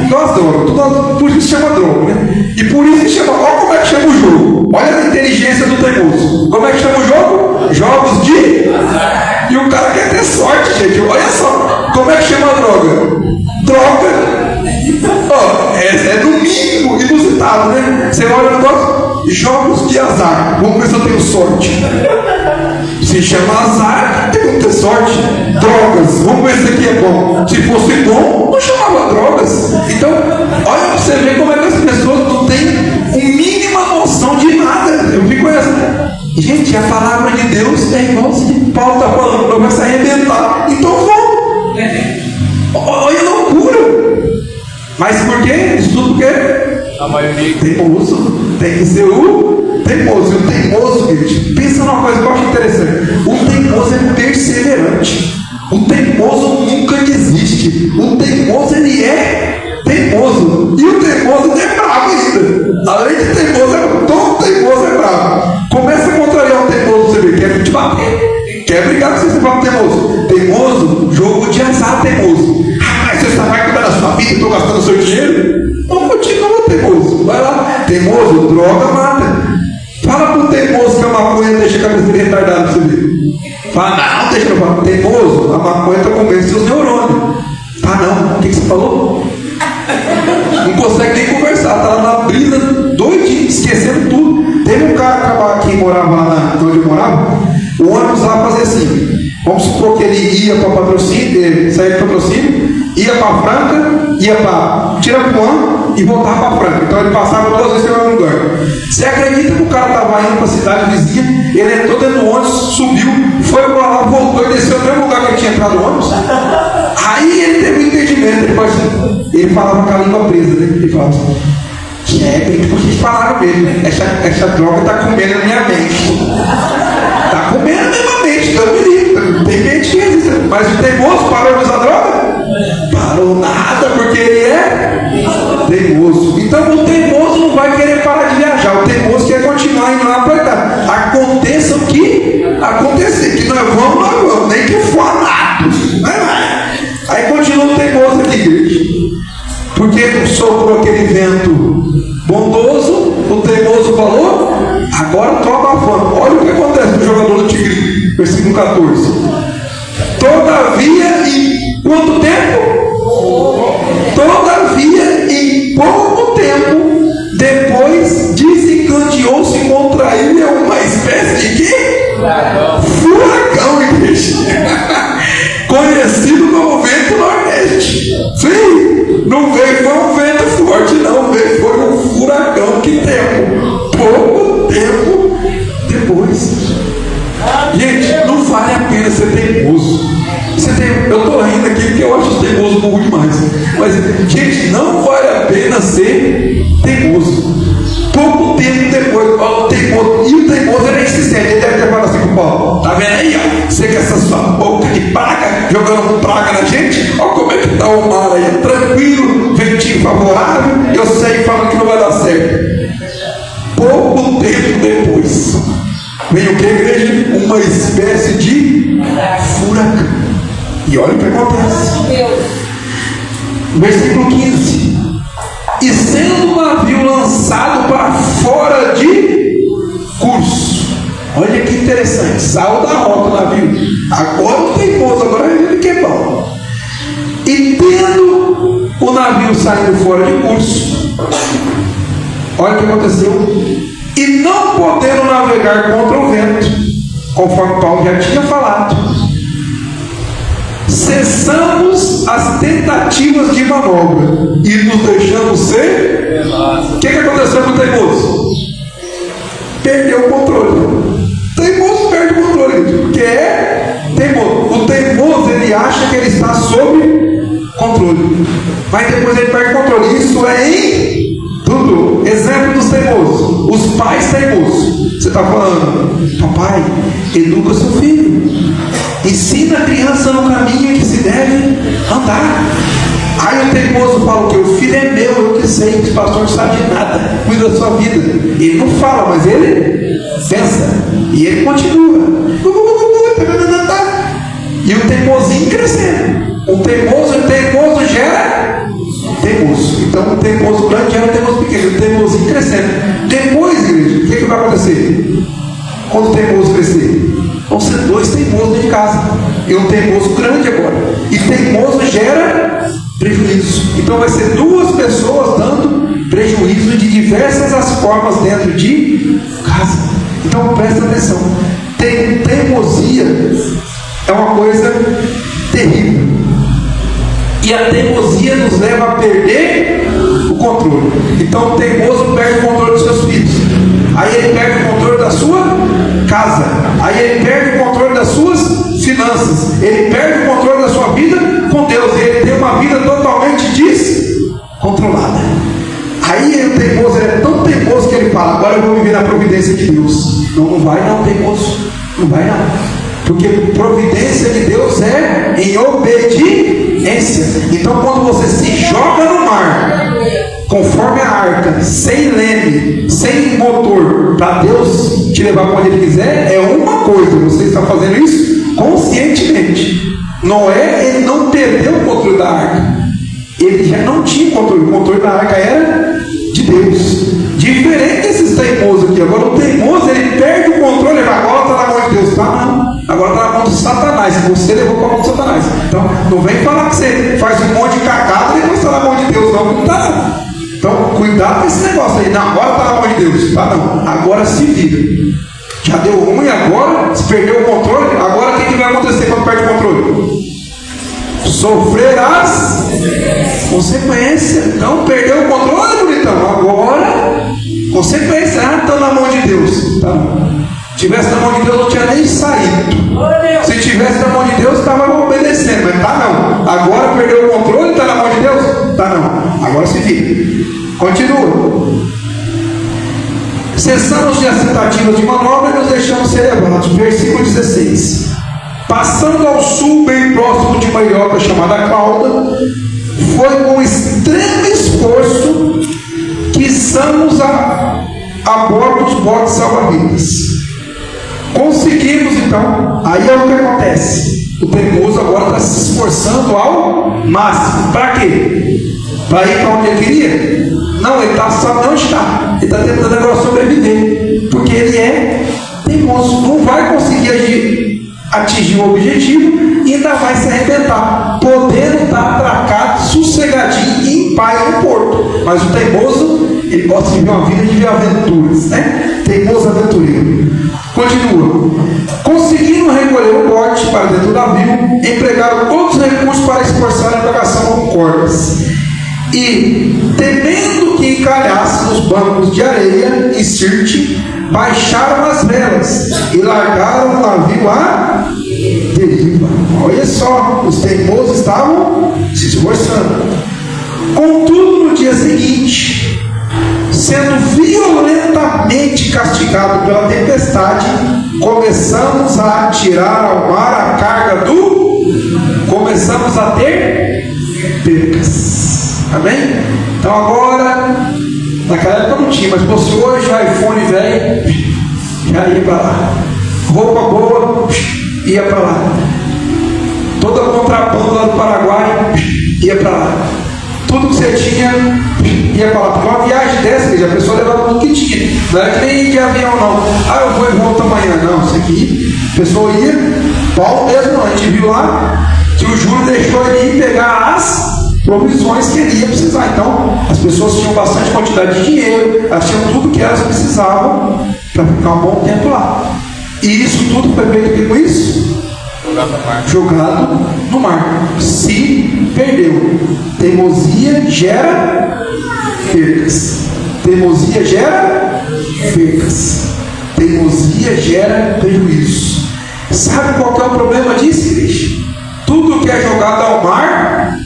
Speaker 1: Nós drogas, por isso chama droga, né? E por isso chama, olha como é que chama o jogo. Olha a inteligência do teimoso. Como é que chama o jogo? Jogos de... E o cara quer ter sorte, gente. Olha só, como é que chama a droga? Droga. É no mínimo inusitado, né? Você olha o negócio, jogos de azar. Vamos ver se eu tenho sorte. Se chama azar, tem que ter sorte. Drogas, vamos ver se aqui é bom. Se fosse bom, não chamava drogas. Então, olha pra você ver como é que as pessoas não têm mínima noção de nada. Eu fico essa. Gente, a palavra de Deus é igual que Paulo está falando, começa a arrebentar. Então vamos. Olha a loucura. Mas por quê? Isso tudo porque a maioria teimoso tem que ser o teimoso. E o teimoso, gente, pensa numa coisa que eu acho interessante. O teimoso é perseverante. O teimoso nunca desiste. O teimoso, ele é teimoso. E o teimoso é bravo ainda. Além de teimoso, todo teimoso é bravo. Começa a contrariar o teimoso, você vê, quer te bater. Quer brigar com você fala teimoso. Teimoso, jogo de azar teimoso. Rapaz, você vai cuidar da sua vida, estou gastando seu dinheiro? Não continua, teimoso. Vai lá. Teimoso, droga mata. Fala pro teimoso que a maconha deixa a cabeça dele retardada pra você ver. Fala, não, deixa eu falar. Teimoso, a maconha está comendo seus neurônios. Tá não, o que você falou? Não consegue nem conversar, tá lá na brisa, doidinho, esquecendo tudo. Teve um cara que morava lá onde eu morava, o ônibus lá fazia assim. Vamos supor que ele ia para Patrocínio, saía de Patrocínio, ia para Franca, ia para Tirapuã e voltava para Franca. Então ele passava 2 vezes pelo mesmo lugar. Você acredita que o cara estava indo para a cidade vizinha, ele entrou dentro do ônibus, subiu, foi para lá, voltou e desceu no mesmo lugar que ele tinha entrado no ônibus? Aí ele teve um entendimento, ele falava com a língua presa, né? Ele falava assim, tipo, vocês falaram mesmo, essa droga está comendo a minha mente. Está comendo a minha mente, eu me livro. Tem gente que resiste. Mas o teimoso parou de usar droga? Parou nada, porque ele é teimoso. Então o teimoso não vai querer parar de viajar. O teimoso quer continuar indo lá para cá. Aconteça o que acontecer. Que nós vamos, nem que for nada. Aí continua o teimoso aqui, igreja. Porque soprou aquele vento bondoso, o teimoso falou, agora estou abafando. Olha o que acontece com o jogador do Tigre, versículo 14. Todavia, em quanto tempo? Todavia, em pouco tempo, depois desencadeou-se contra ele uma espécie de quê? Furacão, igreja. Conhecido como vento nordeste. Sim, não veio foi um vento forte, não, veio foi um furacão. Que tempo? Pouco tempo depois. Gente, não vale a pena ser teimoso. Eu estou rindo aqui porque eu acho teimoso bom demais. Mas, gente, não vale a pena ser teimoso. Pouco tempo depois, o teimoso, e o teimoso era insistente, ele deve ter falado assim com o Paulo, tá vendo aí, ó, você com essa sua boca de praga, jogando praga na gente, ó como é que tá o mar aí, tranquilo, ventinho favorável, eu sei, fala que não vai dar certo. Pouco tempo depois, vem o que, igreja? Uma espécie de furacão. E olha o que acontece. Versículo 15. E sendo o navio lançado para fora de curso. Olha que interessante. saiu da rota o navio. Agora o teimoso, agora ele que é bom. E tendo o navio saindo fora de curso, olha o que aconteceu. E não podendo navegar contra o vento, conforme Paulo já tinha falado, cessamos as tentativas de manobra e nos deixamos ser. O que aconteceu com o teimoso? Perdeu o controle. O teimoso perde o controle, porque é teimoso. O teimoso, ele acha que ele está sob controle, mas depois ele perde o controle. Isso é em tudo. Exemplo dos teimosos: os pais teimosos. Você está falando, papai, educa seu filho, ensina a criança no caminho que se deve andar. Aí o teimoso fala o que? O filho é meu, eu que sei, que o pastor não sabe de nada, cuida da sua vida. Ele não fala, mas ele pensa, e ele continua. E o teimosinho crescendo. O teimoso gera teimoso. Então o teimoso grande gera teimoso pequeno, o teimosinho crescendo. Depois, igreja, o que vai acontecer? Quando o teimoso crescer, vão ser dois teimosos dentro de casa, e um teimoso grande agora. E teimoso gera prejuízo. Então vai ser duas pessoas dando prejuízo de diversas as formas dentro de casa. Então presta atenção. Teimosia é uma coisa terrível. E a teimosia nos leva a perder o controle. Então o teimoso perde o controle dos seus filhos. Aí ele perde o controle da sua casa. Aí ele perde o controle das suas finanças. Ele perde o controle da sua vida com Deus. E ele tem uma vida totalmente descontrolada. Aí o teimoso, ele é tão teimoso que ele fala: agora eu vou viver na providência de Deus. Não vai não, teimoso. Não vai não. Porque providência de Deus é em obediência. Então quando você se joga no mar, conforme a arca, sem leme, sem motor, para Deus te levar para onde Ele quiser, é uma coisa. Você está fazendo isso conscientemente. Noé, ele não perdeu o controle da arca. Ele já não tinha controle. O controle da arca era de Deus. Diferente desses teimosos aqui. Agora o teimoso, ele perde o controle. Ele agora está na mão de Deus. Tá, não. Agora está na mão de Satanás. Você levou para a mão de Satanás. Então não vem falar que você faz um monte de cagada e depois está na mão de Deus. Não, não está não. Então cuidado com esse negócio aí. Não, agora está na mão de Deus. Tá, não. Agora se vira. Já deu ruim agora, se perdeu o controle. Agora o que vai acontecer quando perde o controle? Sofrer as consequências. Então perdeu o controle, bonitão. Agora, consequência. Ah, estão na mão de Deus. Tá. Se tivesse na mão de Deus, não tinha nem saído. Se tivesse na mão de Deus, estava obedecendo. Mas tá não. Agora perdeu o controle, está na mão de Deus? Tá não. Agora se vira. Continua. Cessamos de as tentativas de manobra e nos deixamos ser levados. Versículo 16. Passando ao sul, bem próximo de uma ilha chamada Clauda, foi com extremo esforço que estamos a bordo dos botes salva-vidas. Conseguimos então. Aí é o que acontece. O teimoso agora está se esforçando ao máximo. Para quê? Para ir para onde ele queria? Não, ele está sabendo onde está. Ele está tentando agora sobreviver. Porque ele é teimoso. Não vai conseguir atingir o objetivo e ainda vai se arrebentar, podendo estar atracado, sossegadinho e em paz no porto. Mas o teimoso, ele gosta de viver uma vida de aventuras, né? Teimoso aventureiro. Continua. Conseguindo recolher o bote para dentro do navio, empregaram todos os recursos para esforçar a embarcação com cordas. E, temendo que encalhasse nos bancos de areia e sirte, baixaram as velas e largaram o navio à deriva. Olha só, os teimosos estavam se esforçando. Contudo, no dia seguinte, sendo violentamente castigado pela tempestade, começamos a atirar ao mar a carga começamos a ter percas. Amém? Então agora, naquela época não tinha, mas fosse hoje, iPhone velho, já ia para lá. Roupa boa, ia para lá. Toda contrabando lá do Paraguai, ia para lá. Tudo que você tinha, ia para lá. Porque uma viagem dessa, a pessoa levava tudo que tinha. Não era que nem ir de avião, não. Ah, eu vou e volto amanhã. Não, isso aqui A pessoa ia, Paulo mesmo, a gente viu lá, que o Júlio deixou ele ir pegar as provisões que ele ia precisar. Então, as pessoas tinham bastante quantidade de dinheiro, elas tinham tudo que elas precisavam para ficar um bom tempo lá. E isso tudo foi feito com isso? Jogado no mar. Se perdeu. Teimosia gera percas. Teimosia gera percas. Teimosia gera prejuízo. Sabe qual que é o problema disso, igreja? Tudo que é jogado ao mar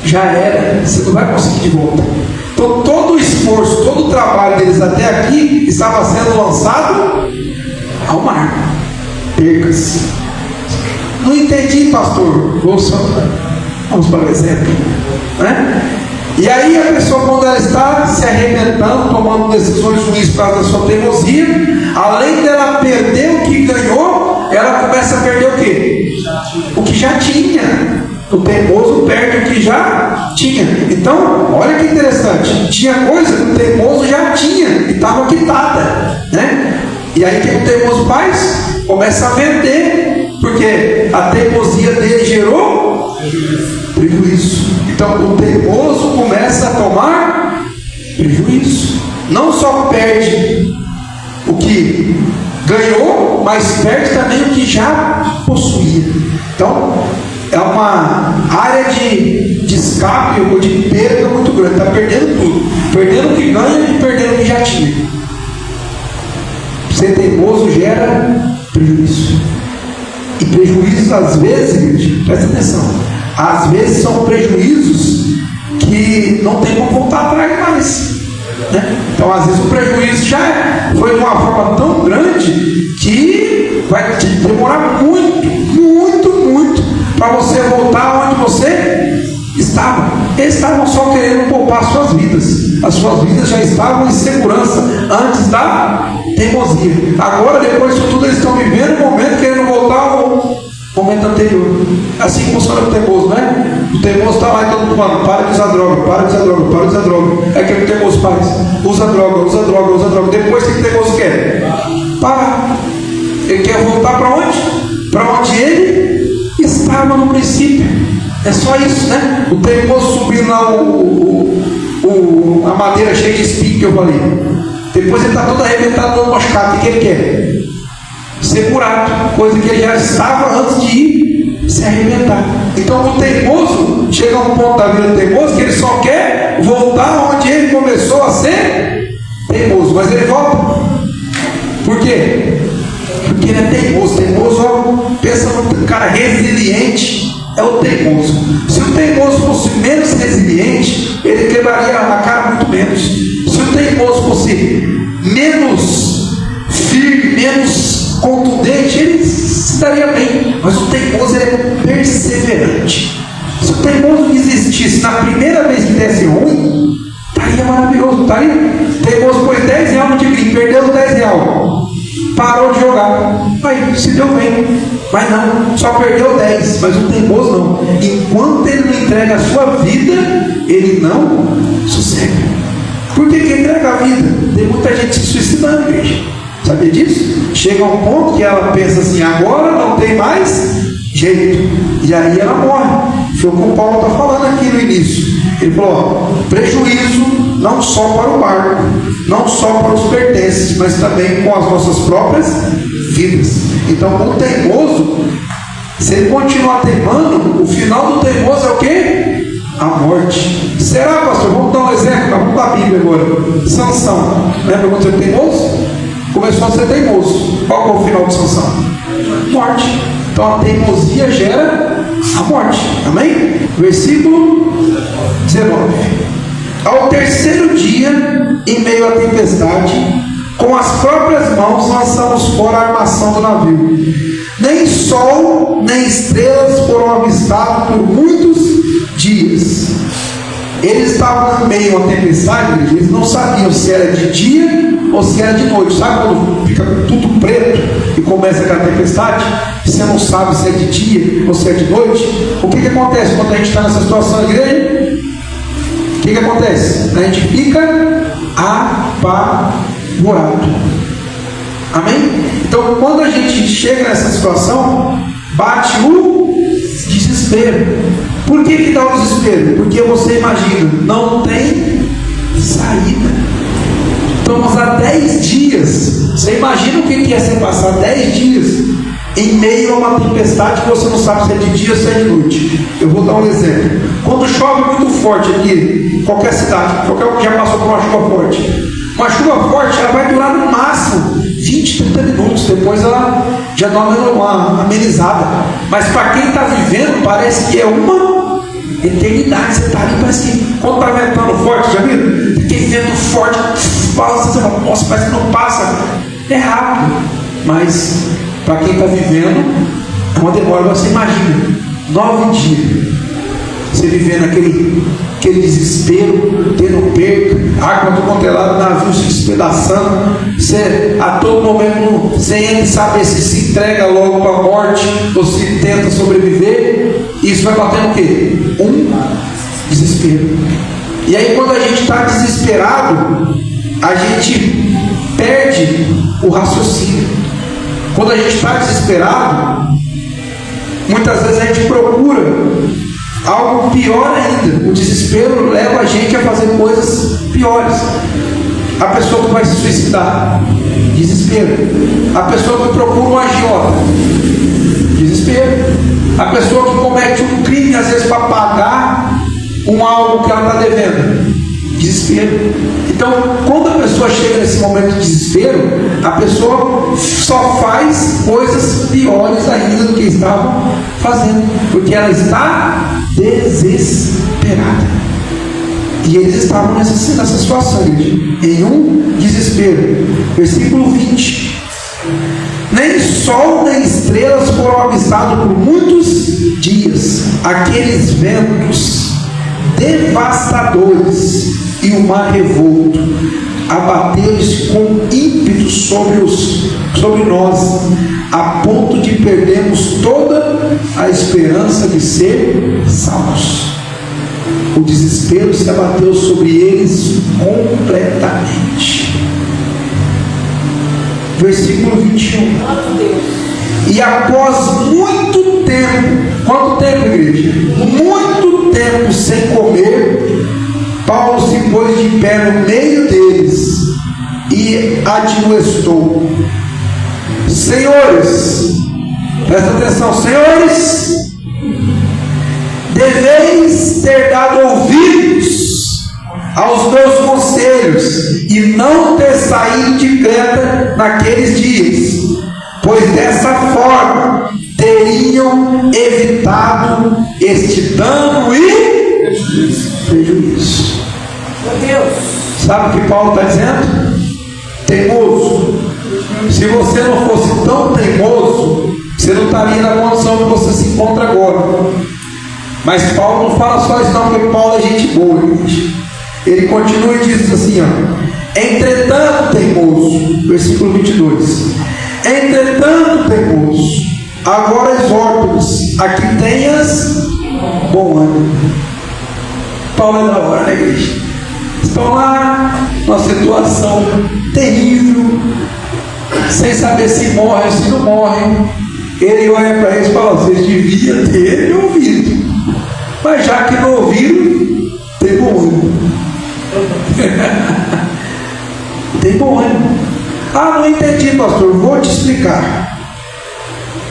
Speaker 1: já era, você não vai conseguir de volta. Então todo o esforço, todo o trabalho deles até aqui estava sendo lançado ao mar. Percas. Não entendi, pastor. Vamos para o exemplo, né? E aí a pessoa, quando ela está se arrebentando, tomando decisões ruins por causa da sua teimosia, além dela perder o que ganhou, ela começa a perder o quê? O que já tinha. O teimoso perde o que já tinha. Então, olha que interessante. Tinha coisa que o teimoso já tinha e estava quitada, né? E aí o que o teimoso faz? Começa a vender, porque a teimosia dele gerou prejuízo. Então o teimoso começa a tomar prejuízo. Não só perde o que ganhou, mas perde também o que já possuía. Então é uma área de escape ou de perda muito grande. Está perdendo tudo. Perdendo o que ganha e perdendo o que já tinha. Ser teimoso gera prejuízo. E prejuízos, às vezes, presta atenção, às vezes são prejuízos que não tem como voltar atrás mais, né? Então, às vezes, o prejuízo já foi de uma forma tão grande que vai te demorar muito para você voltar onde você estava. Eles estavam só querendo poupar suas vidas. As suas vidas já estavam em segurança antes da teimosia. Agora, depois disso tudo, eles estão vivendo um momento querendo voltar ao momento anterior. Assim funciona o teimoso, né? O teimoso está lá e todo mundo falando: para de usar droga, para de usar droga, para de usar droga. É que o teimoso faz: usa droga, usa droga, usa droga. Depois, o que o teimoso quer? Parar. Ele quer voltar para onde? Para onde ele estava no princípio. É só isso, né? O teimoso subindo lá a madeira cheia de espinho que eu falei. Depois ele está todo arrebentado, todo machucado. O que ele quer? Ser curado. Coisa que ele já estava antes de ir se arrebentar. Então o teimoso chega a um ponto da vida do teimoso que ele só quer voltar onde ele começou a ser teimoso. Mas ele volta. Por quê? Porque ele é teimoso. Teimoso, pensa no cara resiliente. É o teimoso. Se o teimoso fosse menos resiliente, ele quebraria a cara muito menos. Se o teimoso fosse menos firme, menos contundente, ele se daria bem. Mas o teimoso, ele é perseverante. Se o teimoso desistisse na primeira vez que desse ruim, estaria maravilhoso. Estaria. O teimoso pôs 10 reais no tigrinho, perdeu os 10 reais, parou de jogar, aí se deu bem. Mas não, só perdeu 10, mas o teimoso não. Enquanto ele não entrega a sua vida, ele não sossega. Por que entrega a vida? Tem muita gente se suicidando, igreja. Sabia disso? Chega a um ponto que ela pensa assim: agora não tem mais jeito. E aí ela morre. Foi o que o Paulo está falando aqui no início. Ele falou: ó, prejuízo não só para o barco, não só para os pertences, mas também com as nossas próprias vidas. Então o teimoso, se ele continuar teimando, o final do teimoso é o quê? A morte. Será, pastor? Vamos dar um exemplo, vamos para a Bíblia agora. Sansão, lembra quando você é teimoso? Começou a ser teimoso. Qual foi o final de Sansão? Morte. Então a teimosia gera a morte. Amém? Versículo 19. Ao terceiro dia, em meio à tempestade, com as próprias mãos lançamos fora a armação do navio. Nem sol, nem estrelas foram avistados por muitos dias. Eles estavam no meio da tempestade, eles não sabiam se era de dia ou se era de noite. Sabe quando fica tudo preto e começa aquela tempestade? Você não sabe se é de dia ou se é de noite. O que acontece quando a gente está nessa situação, igreja? O que acontece? A gente fica apavorado. Amém? Então, quando a gente chega nessa situação, bate o desespero. Por que dá o desespero? Porque você imagina, não tem saída. Estamos há 10 dias. Você imagina o que é você passar 10 dias em meio a uma tempestade que você não sabe se é de dia ou se é de noite. Eu vou dar um exemplo. Quando chove muito forte aqui, qualquer cidade, qualquer um que já passou por uma chuva forte. Uma chuva forte, ela vai durar no máximo 20, 30 minutos. Depois ela já dá uma amenizada. Mas para quem está vivendo, parece que é uma eternidade. Você está ali, parece que quando está ventando forte, já viu? Aquele vento forte, você fala, nossa, parece que não passa. É rápido. Mas para quem está vivendo, é uma demora. Você imagina, 9 dias. Você vivendo aquele desespero, tendo perca, água do congelado, navio se despedaçando, você a todo momento sem saber se entrega logo para a morte ou se tenta sobreviver. Isso vai batendo o quê? Desespero. E aí quando a gente está desesperado, a gente perde o raciocínio. Quando a gente está desesperado, muitas vezes a gente procura algo pior ainda. O desespero leva a gente a fazer coisas piores. A pessoa que vai se suicidar, desespero. A pessoa que procura um agiota, desespero. A pessoa que comete um crime, às vezes para pagar algo que ela está devendo, desespero. Então, quando a pessoa chega nesse momento de desespero, a pessoa só faz coisas piores ainda do que estava fazendo, porque ela está desesperada. E eles estavam nessa situação, em um desespero. Versículo 20: nem sol nem estrelas foram avistados por muitos dias. Aqueles ventos devastadores e o mar revolto abateu-se com ímpeto sobre nós, a ponto de perdermos toda a esperança de ser salvos. O desespero se abateu sobre eles completamente. Versículo 21. E após muito tempo, quanto tempo, igreja? Muito tempo sem comer, Paulo se pôs de pé no meio deles e admoestou: senhores, presta atenção, senhores, deveis ter dado ouvidos aos meus conselhos e não ter saído de Creta naqueles dias, pois dessa forma teriam evitado este dano e prejuízo.
Speaker 2: Meu Deus.
Speaker 1: Sabe o que Paulo está dizendo? Teimoso. Se você não fosse tão teimoso, você não estaria na condição que você se encontra agora. Mas Paulo não fala só isso não, porque Paulo é gente boa, gente. Ele continua e diz assim, ó: entretanto, teimoso, versículo 22, entretanto, teimoso, agora exorto-os a que tenhas bom ânimo. Paulo é da hora, né, igreja? Estão lá numa situação terrível, sem saber se morrem ou se não morrem. Ele olha para eles e fala: vocês deviam ter ouvido, mas já que não ouviram, tem bom ânimo. Tem bom ânimo. Ah, não entendi, pastor. Vou te explicar.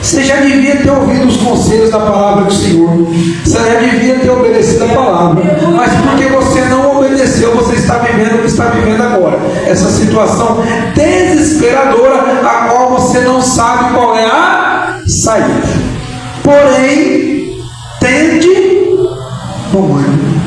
Speaker 1: Você já devia ter ouvido os conselhos da palavra do Senhor. Você já devia ter obedecido a palavra. Mas porque você não obedeceu, você está vivendo o que está vivendo agora. Essa situação desesperadora, a qual você não sabe qual é a saída. Porém, tende bom ânimo.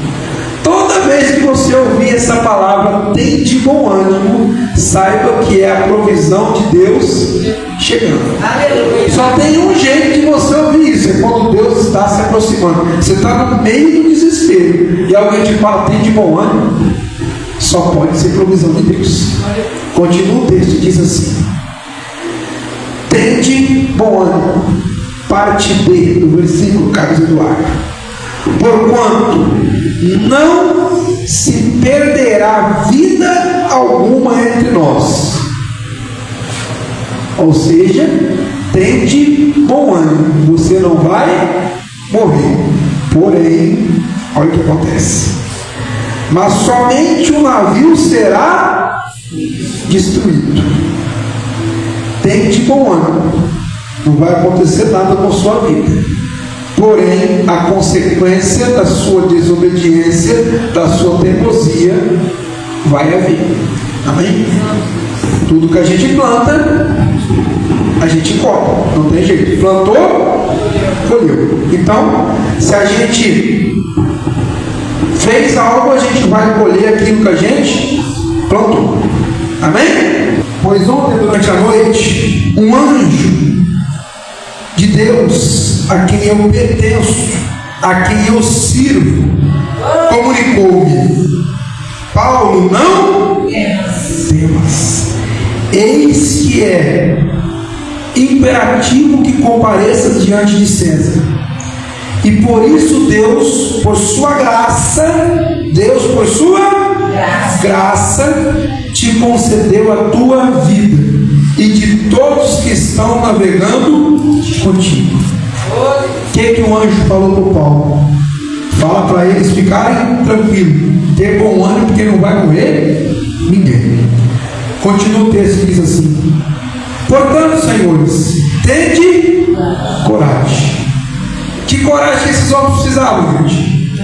Speaker 1: Toda vez que você ouvir essa palavra, tende bom ânimo, saiba que é a provisão de Deus chegando. Aleluia. Só tem um jeito de você ouvir isso, é quando Deus está se aproximando. Você está no meio do desespero e alguém te fala: tende bom ânimo. Só pode ser provisão de Deus. Continua o texto, diz assim: tende bom ânimo. Parte B do versículo, Carlos Eduardo: porquanto não se perderá vida alguma entre nós. Ou seja, tende bom ânimo, você não vai morrer. Porém, olha o que acontece. Mas somente o navio será destruído. Tende bom ânimo, não vai acontecer nada com a sua vida. Porém, a consequência da sua desobediência, da sua teimosia, vai haver. Amém? Tudo que a gente planta, a gente colhe. Não tem jeito. Plantou, colheu. Então, se a gente fez algo, a gente vai colher aquilo que a gente plantou. Amém? Pois ontem, durante a noite, um anjo de Deus, a quem eu pertenço, a quem eu sirvo, comunicou-me: Paulo, não temas. Eis que é imperativo que compareças diante de César. E por isso Deus, por sua graça, te concedeu a tua vida e de todos que estão navegando contigo. O que o anjo falou para o Paulo? Fala para eles ficarem tranquilos, ter bom ânimo, porque não vai morrer ninguém. Continua o texto que diz assim: portanto, senhores, tende coragem. Que coragem que esses homens precisavam, gente?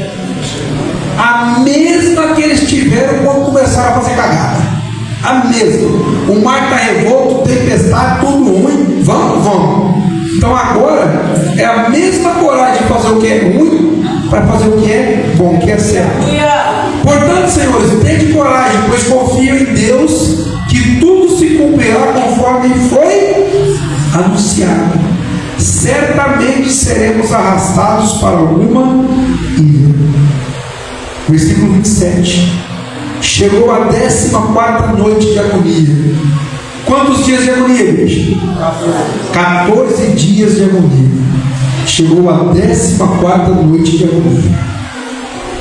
Speaker 1: A mesma que eles tiveram quando começaram a fazer cagada. A mesma. O mar está revolto, tempestade, tudo ruim. Vamos. Então agora é a mesma coragem de fazer o que é ruim para fazer o que é bom, o que é certo. Portanto, senhores, tende coragem, pois confio em Deus que tudo se cumprirá conforme foi anunciado. Certamente seremos arrastados para alguma ilha. Versículo 27. Chegou a 14ª noite de agonia. Quantos dias de agonia, gente? 14 dias de agonia. Chegou a 14ª noite de agonia.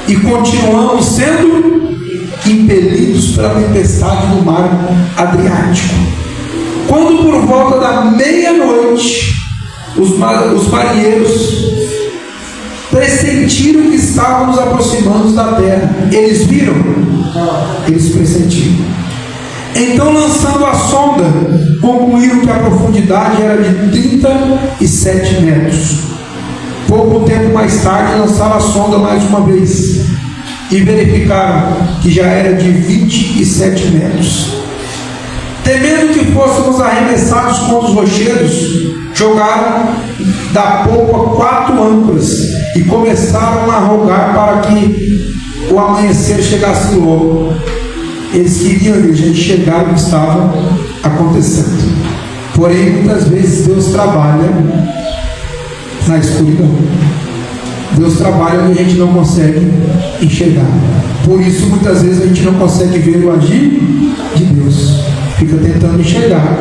Speaker 1: E continuamos sendo impelidos pela tempestade no mar Adriático. Quando por volta da meia-noite os marinheiros pressentiram que estávamos aproximando da terra. Eles viram? Eles pressentiram. Então, lançando a sonda, concluíram que a profundidade era de 37 metros. Pouco tempo mais tarde, lançaram a sonda mais uma vez e verificaram que já era de 27 metros. Temendo que fôssemos arremessados contra os rochedos, jogaram da polpa 4 âncoras e começaram a rogar para que o amanhecer chegasse logo. Eles queriam ver a gente chegar no que estava acontecendo. Porém, muitas vezes Deus trabalha na escuridão. Deus trabalha onde a gente não consegue enxergar. Por isso, muitas vezes a gente não consegue ver o agir de Deus. Fica tentando enxergar,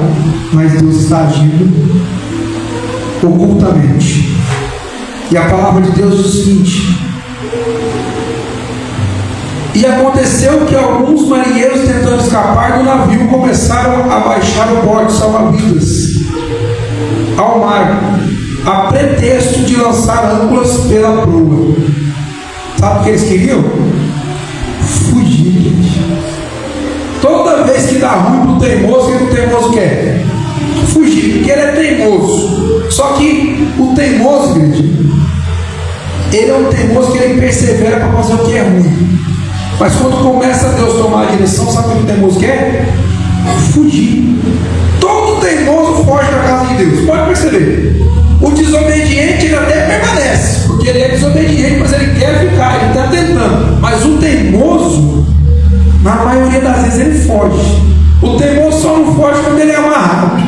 Speaker 1: mas Deus está agindo ocultamente. E a palavra de Deus diz o seguinte: e aconteceu que alguns marinheiros, tentando escapar do navio, começaram a baixar o bote salva-vidas ao mar, a pretexto de lançar âncoras pela proa. Sabe o que eles queriam? Fugir, gente. Toda vez que dá ruim para o teimoso, o que o teimoso quer? Fugir, porque ele é teimoso. Só que o teimoso, igreja, ele é um teimoso que ele persevera para fazer o que é ruim. Mas quando começa a Deus tomar a direção, sabe o que o teimoso quer? Fugir. Todo teimoso foge da casa de Deus. Pode perceber. O desobediente ele até permanece, porque ele é desobediente, mas ele quer ficar, ele está tentando. Mas o teimoso, na maioria das vezes, ele foge. O teimoso só não foge quando ele é amarrado.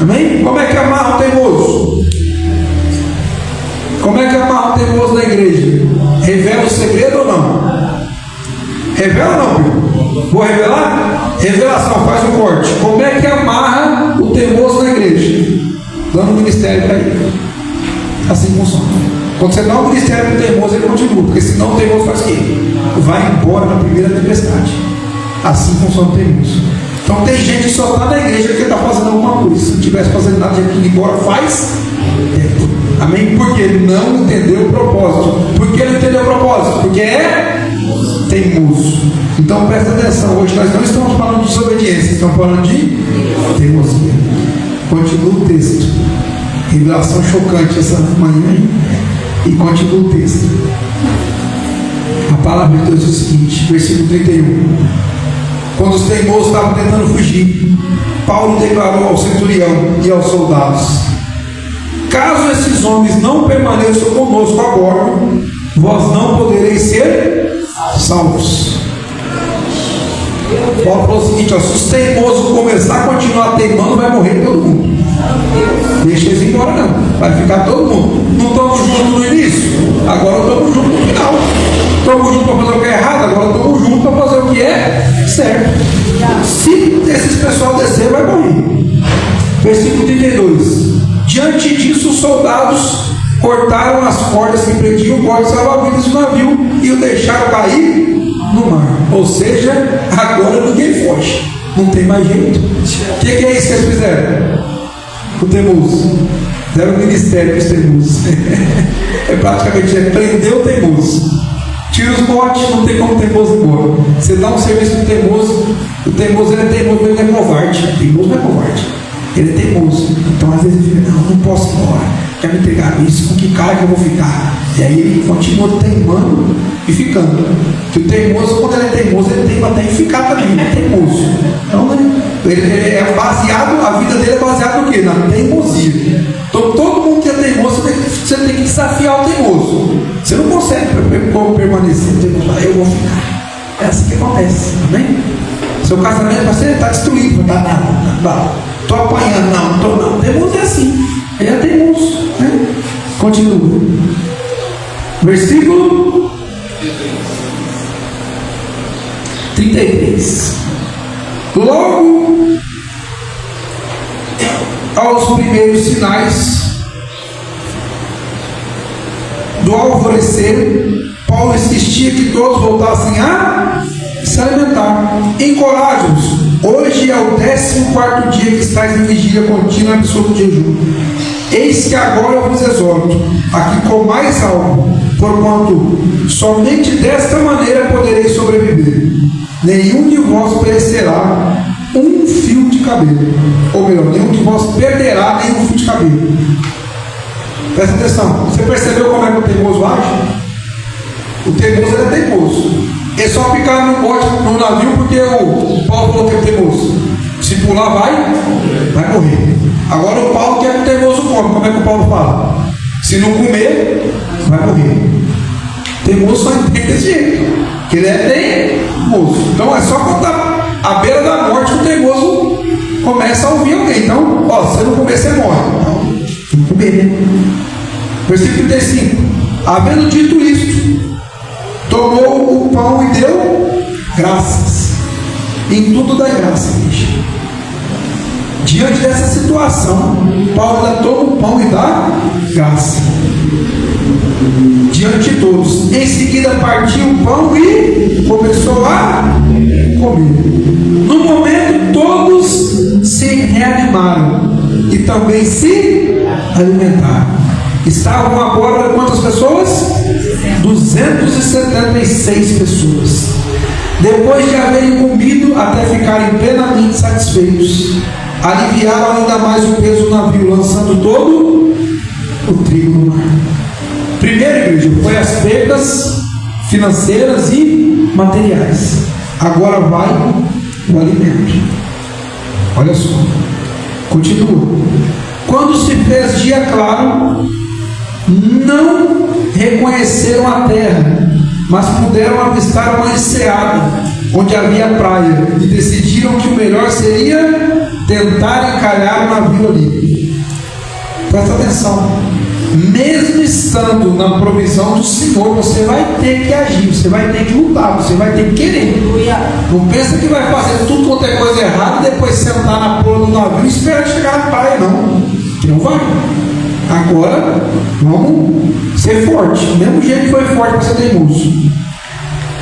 Speaker 1: Amém? Como é que amarra o teimoso? Como é que amarra o teimoso na igreja? Revela o segredo ou não? Revela ou não, filho? Vou revelar? Revelação, faz um corte. Como é que amarra o teimoso na igreja? Dando um ministério para ele. Assim funciona. Quando você dá um ministério para o teimoso, ele continua. Porque senão o teimoso faz o quê? Vai embora na primeira tempestade. Assim funciona o teimoso. Então tem gente gente só está na igreja porque está fazendo alguma coisa. Se não estivesse fazendo nada, já tinha ido embora faz tempo. Amém? Porque ele não entendeu o propósito. Por que não entendeu o propósito? Porque é teimoso. Então presta atenção, hoje nós não estamos falando de desobediência, estamos falando de teimosia. Continua o texto. Revelação chocante essa manhã. E continua o texto. A palavra de Deus é o seguinte, versículo 31. Quando os teimosos estavam tentando fugir, Paulo declarou ao centurião e aos soldados: caso esses homens não permaneçam conosco agora, vós não podereis ser salvos. Paulo falou o seguinte: ó, se os teimosos começar a continuar teimando, vai morrer todo mundo. Deixa eles embora não, vai ficar todo mundo. Não estamos juntos no início, agora estamos juntos no final. Estamos juntos para fazer o que é errado, agora estamos juntos para fazer o que é certo. Se esses pessoal descer, vai morrer. Versículo 32. Diante disso, os soldados cortaram as cordas que prendiam o corte salva-vidas do navio e o deixaram cair no mar. Ou seja, agora ninguém foge, não tem mais jeito. O que é isso que eles fizeram? O teimoso, deram o ministério para os teimosos. É praticamente prender o teimoso. Tira os botes, não tem como o teimoso ir embora. Você dá um serviço para o teimoso ele é teimoso, ele é covarde. O teimoso não é covarde, ele é teimoso. Então às vezes ele fica: não posso ir embora, quer me entregar isso, com que cara que eu vou ficar? E aí ele continua teimando e ficando. Que o teimoso, quando ele é teimoso, ele teima até em ficar também, ele é teimoso. Então ele é baseado, a vida dele é baseada no quê? Na teimosia. Então todo mundo que é teimoso, você tem que desafiar o teimoso. Você não consegue permanecer teimoso. Eu vou ficar. É assim que acontece, amém? Seu casamento você está destruído, não está nada. Estou apanhando, não estou não. Teimoso é assim, ele é teimoso, né? Continua. Versículo 33. Logo aos primeiros sinais do alvorecer, Paulo insistia que todos voltassem a se alimentar. Encoraje-os. Hoje é o 14º dia que estáis em vigília contínua e absoluto jejum. Eis que agora eu vos exorto a que comais algo, porquanto somente desta maneira podereis sobreviver. Nenhum de vós perecerá um fio de cabelo. Ou melhor, nenhum de vós perderá nenhum fio de cabelo. Presta atenção. Você percebeu como é que o teimoso age? O teimoso ele é teimoso. Ele só ficar no bote, no navio, porque o Paulo falou que é teimoso. Se pular, vai morrer. Agora o Paulo quer que o teimoso come. Como é que o Paulo fala? Se não comer, vai morrer. Teimoso só entende desse jeito, que ele é teimoso. Então é só quando está à beira da morte que o teimoso começa a ouvir alguém. Então, se você não comer, você morre. Então, tem que comer, né? Versículo 35. Havendo dito isto, tomou o pão e deu graças. Em tudo dá graça, gente. Diante dessa situação, Paulo ainda toma o pão e dá graça diante de todos. Em seguida partiu o pão e começou a comer. No momento todos se reanimaram e também se alimentaram. Estavam agora quantas pessoas? 276 pessoas. Depois de haverem comido até ficarem plenamente satisfeitos, aliviaram ainda mais o peso do navio, lançando todo o trigo no mar. Primeiro, igreja, foi as perdas financeiras e materiais. Agora vai o alimento. Olha só, continua. Quando se fez dia claro, não reconheceram a terra, mas puderam avistar uma enseada onde havia praia, e decidiram que o melhor seria tentar encalhar o navio ali. Presta atenção. Mesmo estando na provisão do Senhor, você vai ter que agir, você vai ter que lutar, você vai ter que querer. Não pensa que vai fazer tudo quanto é coisa errada e depois sentar na proa do navio e esperar chegar na praia, não. Que não vai. Agora, vamos ser forte. Do mesmo jeito que foi forte para ser teimoso.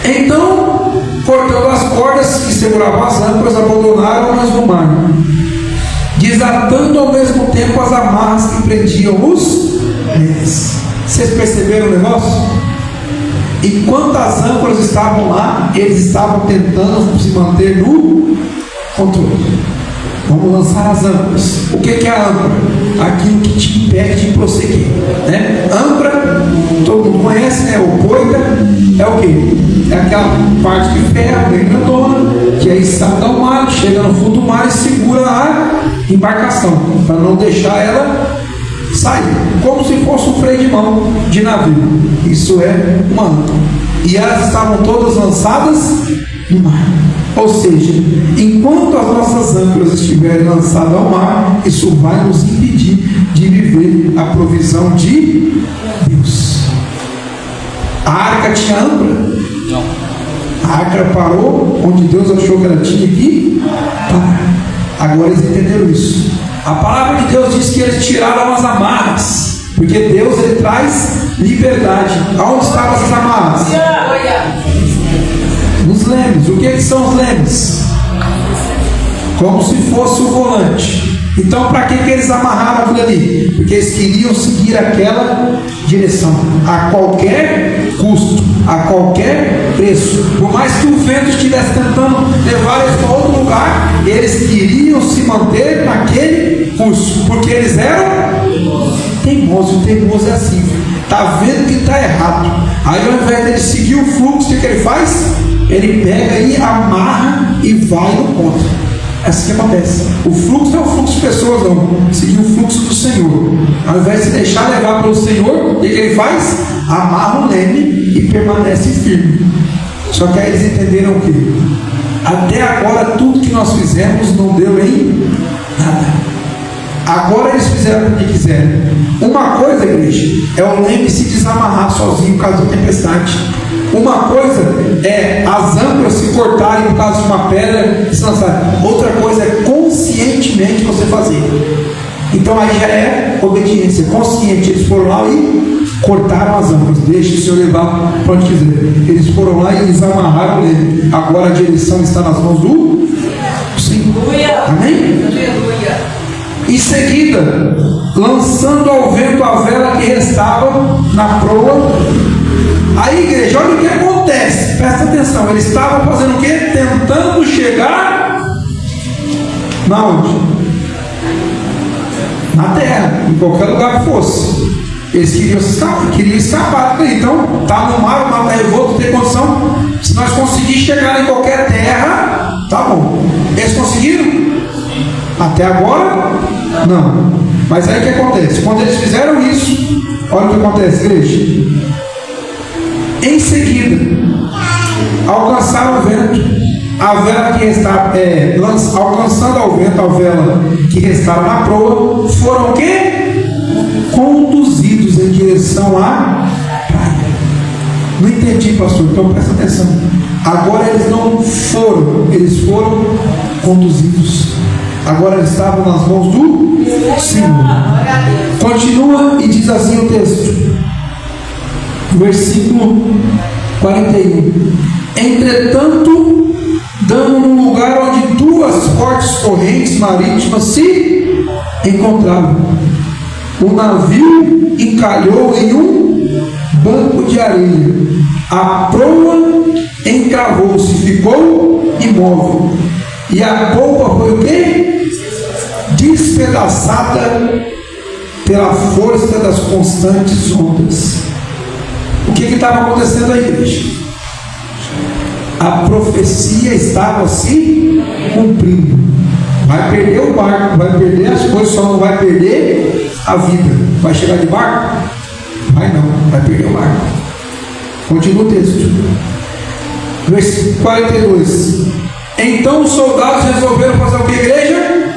Speaker 1: Então, cortando as cordas que seguravam as âncoras, abandonaram-nas no mar amarras que prendiam os lemes. Vocês perceberam o negócio? Enquanto as âncoras estavam lá, eles estavam tentando se manter no controle. Vamos lançar as âncoras. O que é a âncora? Aquilo que te impede de prosseguir, né? Âncora, todo mundo conhece, né? O poita é o quê? É aquela parte de ferro bem grandona, que aí sai do mar, chega no fundo do mar e segura a embarcação, para não deixar ela sair, como se fosse um freio de mão de navio. Isso é uma âncora. E elas estavam todas lançadas no mar. Ou seja, enquanto as nossas âncoras estiverem lançadas ao mar, isso vai nos impedir de viver a provisão de Deus. A arca tinha âncora? Não. A arca parou onde Deus achou que ela tinha que parar. Agora eles entenderam isso. A palavra de Deus diz que eles tiraram as amarras, porque Deus ele traz liberdade. Aonde estavam essas amarras? Nos lemes. O que são os lemes? Como se fosse o volante. Então, para que eles amarraram aquilo ali? Porque eles queriam seguir aquela direção, a qualquer custo, a qualquer preço. Por mais que o vento estivesse tentando levar eles para outro lugar, eles queriam se manter naquele curso, porque eles eram teimosos. O teimoso é assim, está vendo que está errado. Aí, ao invés de seguir o fluxo, o que ele faz? Ele pega e amarra e vai no ponto. É assim que acontece. O fluxo não é o fluxo de pessoas, não. Seguir o fluxo do Senhor. Ao invés de se deixar levar pelo Senhor, o que ele faz? Amarra o leme e permanece firme. Só que aí eles entenderam o quê? Até agora tudo que nós fizemos não deu em nada. Agora eles fizeram o que quiseram. Uma coisa, igreja, é o leme se desamarrar sozinho por causa da tempestade. Uma coisa é as âncoras se cortarem por causa de uma pedra e se lançarem. Outra coisa é conscientemente você fazer. Então aí já é obediência consciente. Eles foram lá e cortaram as âncoras. Deixa o Senhor levar para onde quiser. Eles foram lá e eles amarraram ele. Agora a direção está nas mãos do Senhor. Amém? Em seguida, lançando ao vento a vela que restava na proa. Aí, igreja, olha o que acontece, presta atenção. Eles estavam fazendo o quê? Tentando chegar na onde? Na terra, em qualquer lugar que fosse. Eles queriam escapar daí. Então, está no mar, o mar está revolto, tem condição. Se nós conseguirmos chegar em qualquer terra, tá bom. Eles conseguiram? Até agora, não. Mas aí o que acontece? Quando eles fizeram isso, olha o que acontece, igreja. Em seguida, alcançaram o vento, a vela que restava, alcançando ao vento a vela que restava na proa, foram o quê? Conduzidos em direção à praia. Não entendi, pastor, então presta atenção. Agora eles não foram, eles foram conduzidos. Agora eles estavam nas mãos do Senhor. Continua e diz assim o texto. Versículo 41. Entretanto, dando num lugar onde duas fortes correntes marítimas se encontravam, o navio encalhou em um banco de areia. A proa encravou-se, ficou imóvel. E a polpa foi o quê? Despedaçada pela força das constantes ondas. O que estava acontecendo aí, igreja? A profecia estava se cumprindo. Vai perder o barco, vai perder as coisas, só não vai perder a vida. Vai chegar de barco? Vai não, vai perder o barco. Continua o texto. Versículo 42. Então os soldados resolveram fazer o que, igreja?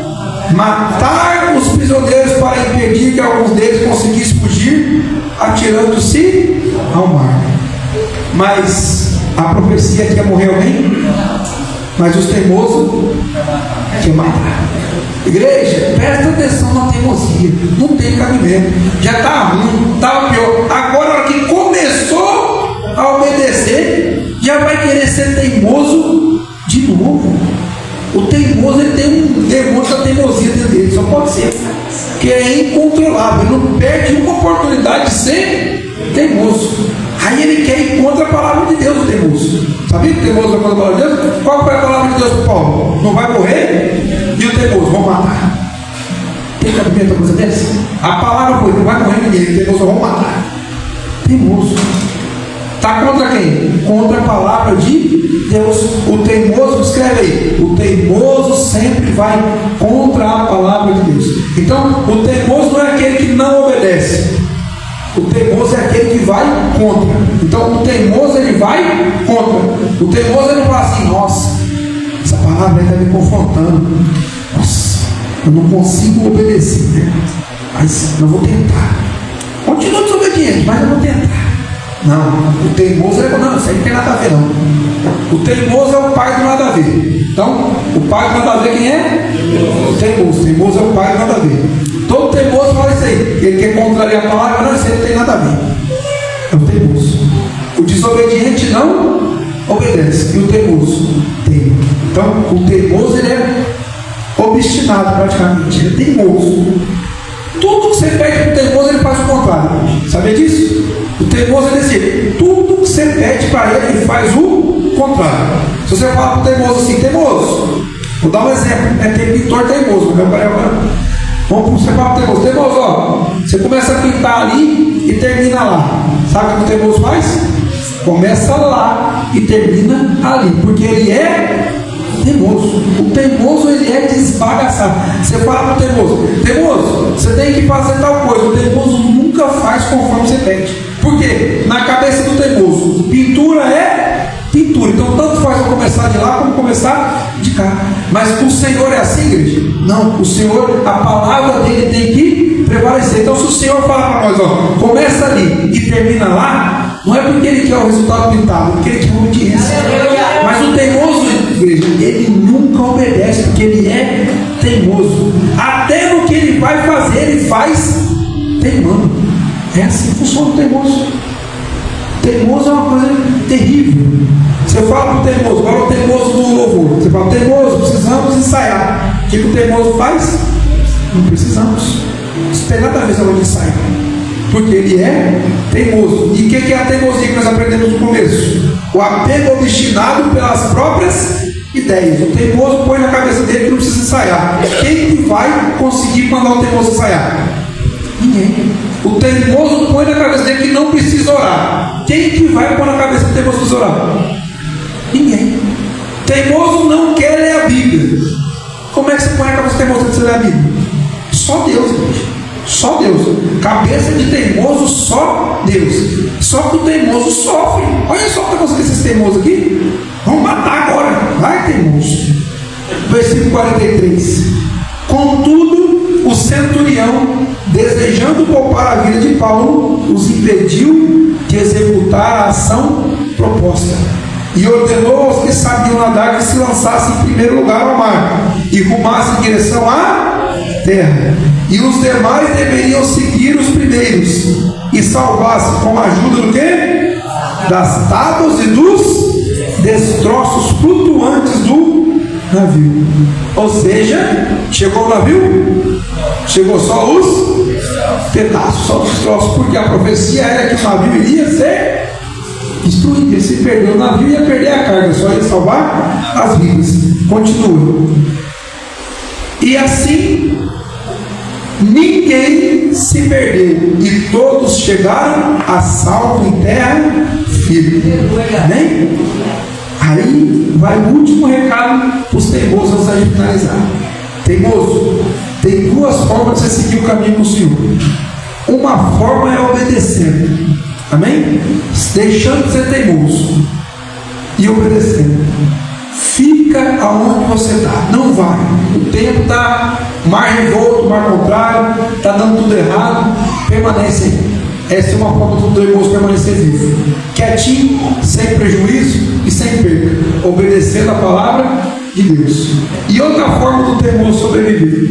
Speaker 1: Matar os prisioneiros para impedir que alguns deles conseguissem fugir, atirando-se ao mar. Mas a profecia quer morrer alguém? Mas os teimosos quer matar. Igreja, presta atenção na teimosia. Não tem cabimento. Já está ruim, estava pior. Agora, a hora que começou a obedecer, já vai querer ser teimoso de novo. O teimoso, ele tem um demônio da teimosia dentro dele, só pode ser. Porque é palavra, ele não perde uma oportunidade de ser teimoso. Aí ele quer ir contra a palavra de Deus, o teimoso. Sabia que o teimoso vai contra a palavra de Deus? Qual foi a palavra de Deus para Paulo? Não vai morrer? E o teimoso, vão matar. Tem cabimento uma coisa dessa? A palavra foi, não vai morrer ninguém, o teimoso, vão matar. Teimoso. Está contra quem? Contra a palavra de Deus. O teimoso, escreve aí, o teimoso sempre vai contra a palavra de Deus. Então, o teimoso não é aquele que não obedece. O teimoso é aquele que vai contra. Então, o teimoso ele vai contra. O teimoso ele não fala assim, nossa, essa palavra está me confrontando. Nossa, eu não consigo obedecer, mas eu vou tentar. Continua desobediente, mas eu vou tentar. Não, o teimoso é, não, isso aí não tem nada a ver não. O teimoso é o pai do nada a ver. Então, o pai do nada a ver quem é? O teimoso. O teimoso é o pai do nada a ver. Todo teimoso fala isso aí. Ele quer contrariar a palavra, não, isso aí não tem nada a ver. É o teimoso. O desobediente não obedece. E o teimoso tem. Então, o teimoso ele é obstinado praticamente. Ele é teimoso. Tudo que você pede para o teimoso, ele faz o contrário. Sabia disso? O teimoso é desse. Tudo que você pede para ele, ele faz o contrário. Se você falar para o teimoso assim, teimoso, vou dar um exemplo, tem pintor teimoso, meu pai agora. Vamos você falar para o teimoso, teimoso, ó, você começa a pintar ali e termina lá. Sabe o que o teimoso faz? Começa lá e termina ali, porque ele é teimoso. O teimoso ele é desbagaçado. Você fala para o teimoso, teimoso, você tem que fazer tal coisa. O teimoso nunca faz conforme você pede. Por quê? Na cabeça do teimoso, pintura é pintura. Então tanto faz eu começar de lá como começar de cá. Mas o Senhor é assim, igreja? Não, o Senhor, a palavra dele tem que prevalecer. Então se o Senhor falar para nós, ó, começa ali e termina lá, não é porque ele quer o resultado pintado, é porque ele quer a obediência. Mas o teimoso, igreja, ele nunca obedece, porque ele é teimoso. Até no que ele vai fazer, ele faz teimando. É assim que funciona o teimoso. O teimoso é uma coisa terrível. Você fala para o teimoso, agora o teimoso do louvor. Você fala, teimoso, precisamos ensaiar. O que o teimoso faz? Não precisamos. Isso tem nada a ver com ensaio. Porque ele é teimoso. E o que é a teimosia que nós aprendemos no começo? O apego obstinado pelas próprias ideias. O teimoso põe na cabeça dele que não precisa ensaiar. Quem que vai conseguir mandar o teimoso ensaiar? Ninguém. O teimoso põe na cabeça dele que não precisa orar. Quem que vai pôr na cabeça do teimoso precisa orar? Ninguém. Teimoso não quer ler a Bíblia. Como é que você põe na cabeça do teimoso que você ler a Bíblia? Só Deus, gente. Só Deus. Cabeça de teimoso, só Deus. Só que o teimoso sofre. Olha só o que está conseguindo esses teimosos aqui. Vamos matar agora. Vai, teimoso. Versículo 43. Contudo, o centurião, desejando poupar a vida de Paulo, os impediu de executar a ação proposta. E ordenou aos que sabiam nadar que se lançassem em primeiro lugar ao mar e rumassem em direção à terra. E os demais deveriam seguir os primeiros e salvar-se com a ajuda do quê? Das tábuas e dos destroços flutuantes do navio. Ou seja, chegou o navio? Chegou só os pedaços, só os destroços, porque a profecia era que o navio iria ser destruído. E se perder o navio, ia perder a carga, só ia salvar as vidas. Continua. E assim ninguém se perdeu e todos chegaram a salvo em terra firme. Amém? Aí vai o último recado para os teimosos antes de finalizar. Teimoso, tem duas formas de você seguir o caminho com o Senhor. Uma forma é obedecendo. Amém? Deixando de ser teimoso e obedecendo. Fica aonde você está, não vai. O tempo está mar revolto, mar contrário, está dando tudo errado. Permanece aí. Essa é uma forma do teimoso permanecer vivo, quietinho, sem prejuízo e sem perda, obedecendo a palavra de Deus. E outra forma do teimoso sobreviver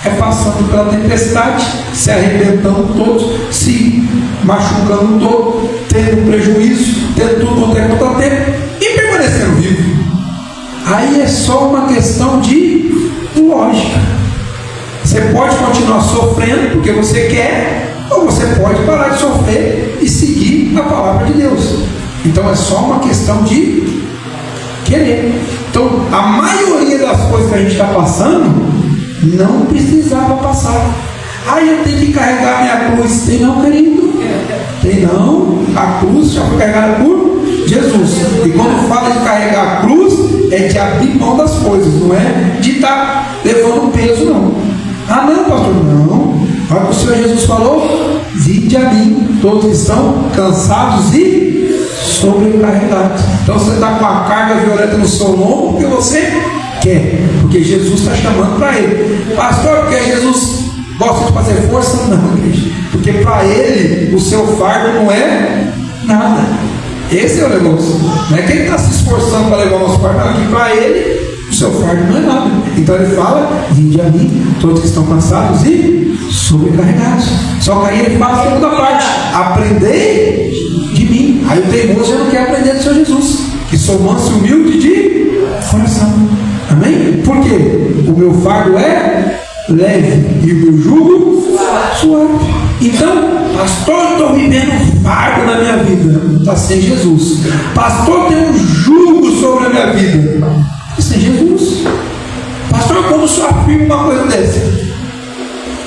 Speaker 1: é passando pela tempestade, se arrebentando todos, se machucando todo, tendo prejuízo, tendo tudo quanto é contratempo e permanecendo vivo. Aí é só uma questão de lógica. Você pode continuar sofrendo porque você quer, ou você pode parar de sofrer e seguir a palavra de Deus. Então é só uma questão de querer. Então a maioria das coisas que a gente está passando não precisava passar. Eu tenho que carregar minha cruz. Tem não, querido? Tem não. A cruz já foi carregada por Jesus. E quando fala de carregar a cruz, é de abrir mão das coisas, não é de estar levando peso, não. Não, pastor, não. Olha o que o Senhor Jesus falou: vinde a mim, todos que estão cansados e sobrecarregados. Então você está com a carga violenta no seu lombo porque você quer, porque Jesus está chamando para ele. Pastor, porque Jesus gosta de fazer força? Não, igreja. Porque para ele o seu fardo não é nada. Esse é o negócio. Não é que ele está se esforçando para levar o nosso fardo, não. Aqui para ele o seu fardo não é nada. Então ele fala: vinde a mim, todos que estão cansados e sobrecarregados. Só que aí ele fala a segunda parte: aprendei de mim. Aí o teimoso já não quer aprender do Senhor Jesus, que sou manso e humilde de coração. Amém? Por quê? O meu fardo é leve e o meu jugo suave. Então, pastor, eu estou vivendo um fardo na minha vida. Está sem Jesus. Pastor, tem um jugo sobre a minha vida. Está sem Jesus. Pastor, como só afirma uma coisa dessa?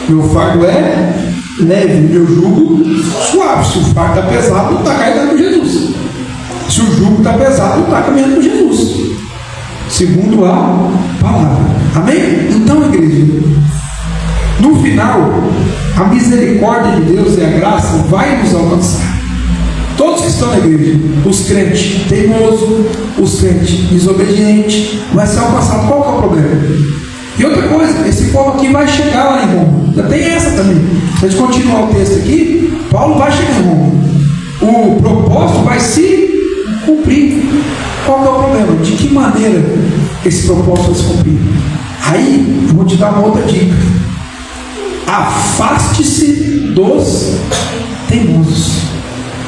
Speaker 1: Meu fardo é leve, meu jugo suave. Se o fardo está pesado, não está carregando com Jesus. Se o jugo está pesado, não está caminhando com Jesus, segundo a palavra. Amém? Então, igreja, no final, a misericórdia de Deus e a graça vai nos alcançar. Todos que estão na igreja, os crentes teimosos, os crentes desobedientes, vai ser alcançado. Qual que é o problema? E outra coisa, esse povo aqui vai chegar lá em Roma. Ainda tem essa também. Se a gente continuar o texto aqui, Paulo vai chegar em Roma. O propósito vai se cumprir. Qual que é o problema? De que maneira esse propósito vai se cumprir? Aí, eu vou te dar uma outra dica. Afaste-se dos teimosos.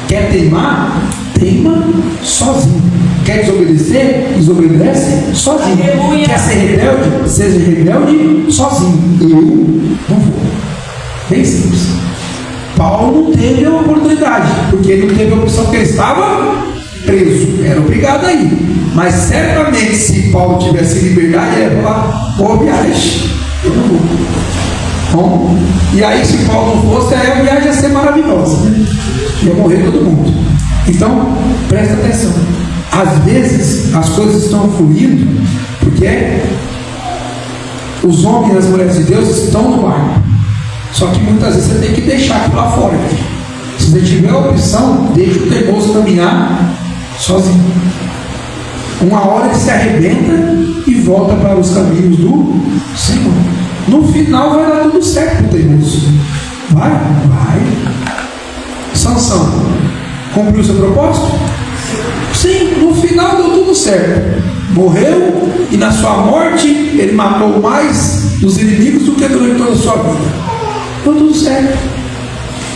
Speaker 1: Quer teimar? Teima sozinho. Quer desobedecer? Desobedece sozinho. Aleluia. Quer ser rebelde? Seja rebelde sozinho. Eu não vou. Bem simples. Paulo não teve a oportunidade, porque ele não teve a opção, porque ele estava preso. Era obrigado a ir. Mas certamente, se Paulo tivesse liberdade, ele ia falar: boa viagem. Eu não vou. Bom, e aí, se Paulo não fosse, aí a viagem ia ser maravilhosa, né? Ia morrer todo mundo. Então, presta atenção. Às vezes, as coisas estão fluindo porque os homens e as mulheres de Deus estão no barco. Só que muitas vezes você tem que deixar aquilo lá fora. Se você tiver a opção, deixa o teimoso caminhar sozinho. Uma hora ele se arrebenta e volta para os caminhos do Senhor. No final vai dar tudo certo para o teimoso. Vai? Vai. Sansão cumpriu o seu propósito? Sim, no final deu tudo certo. Morreu e na sua morte ele matou mais dos inimigos do que durante toda a sua vida. Deu tudo certo.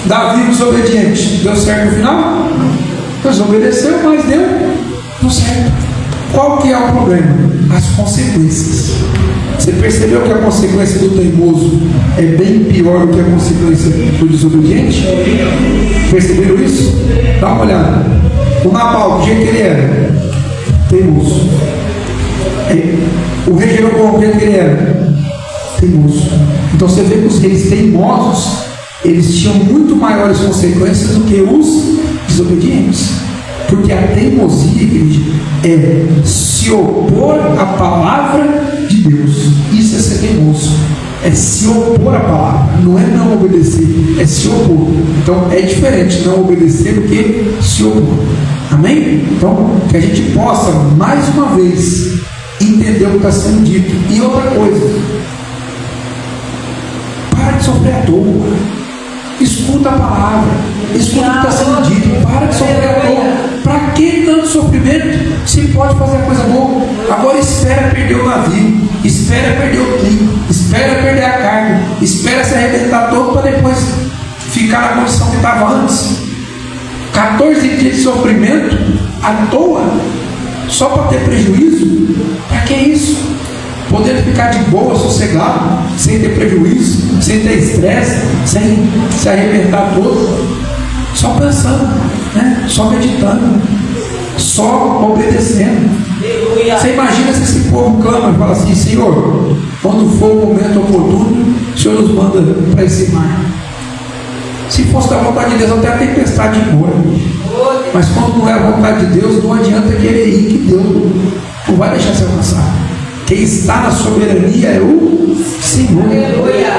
Speaker 1: Davi, desobediente, deu certo no final? Desobedeceu, mas deu certo. Qual que é o problema? As consequências. Você percebeu que a consequência do teimoso é bem pior do que a consequência do desobediente? Perceberam isso? Dá uma olhada. O Nabal, do jeito que ele era? Teimoso. O rei Jeroboão, do jeito que ele era? Teimoso. Então você vê que os reis teimosos, eles tinham muito maiores consequências do que os desobedientes. Porque a teimosia, igreja, é se opor à palavra de Deus. Isso é ser teimoso. É se opor à palavra. Não é não obedecer, é se opor. Então é diferente não obedecer do que se opor. Amém? Então, que a gente possa, mais uma vez, entender o que está sendo dito. E outra coisa, para de sofrer à toa. Escuta a palavra, escuta o que está sendo dito. Para de sofrer à toa. Para que tanto sofrimento se pode fazer a coisa boa? Agora espera perder o navio, espera perder o trigo, espera perder a carne, espera se arrebentar todo para depois ficar na condição que estava antes. 14 dias de sofrimento à toa, só para ter prejuízo? Para que isso? podendo ficar de boa, sossegado, sem ter prejuízo, sem ter estresse, sem se arrebentar todo, só pensando, né? Só meditando, só obedecendo. Você imagina se esse povo clama e fala assim: Senhor, quando for o momento oportuno, o Senhor nos manda para esse mar. Se fosse da vontade de Deus, até a tempestade embora. Mas quando não é a vontade de Deus, não adianta querer ir, que Deus não vai deixar você avançar. Quem está na soberania é o Senhor.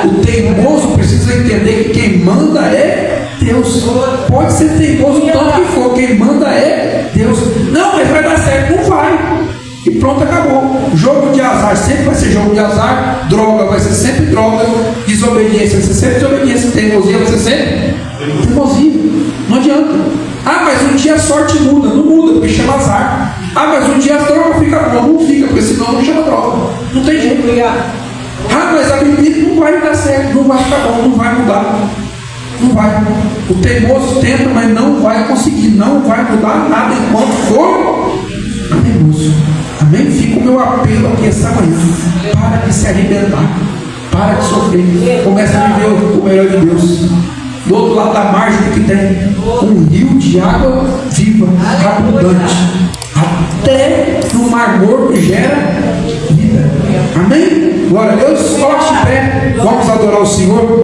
Speaker 1: O teimoso precisa entender que quem manda é Deus. Pode ser teimoso o tanto que for, quem manda é Deus. Não, mas vai dar certo, não vai. E pronto, acabou. Jogo de azar sempre vai ser jogo de azar. Droga vai ser sempre droga. Desobediência vai ser sempre desobediência. Teimosia vai ser sempre teimosia. Não adianta. Ah, mas um dia a sorte muda. Não muda, porque chama azar. Ah, mas um dia a droga fica boa. Não fica, porque senão não chama droga. Não tem jeito. Ah, mas a bebida não vai dar certo. Não vai ficar bom, não vai mudar. Não vai. O teimoso tenta, mas não vai conseguir. Não vai mudar nada enquanto for teimoso. Amém? Fica o meu apelo aqui essa manhã. Para de se arrebentar. Para de sofrer. Começa a viver o melhor de Deus. Do outro lado da margem que tem um rio de água viva, abundante. Até no mar morto gera vida. Amém? Glória a Deus. Coloque de pé. Vamos adorar o Senhor.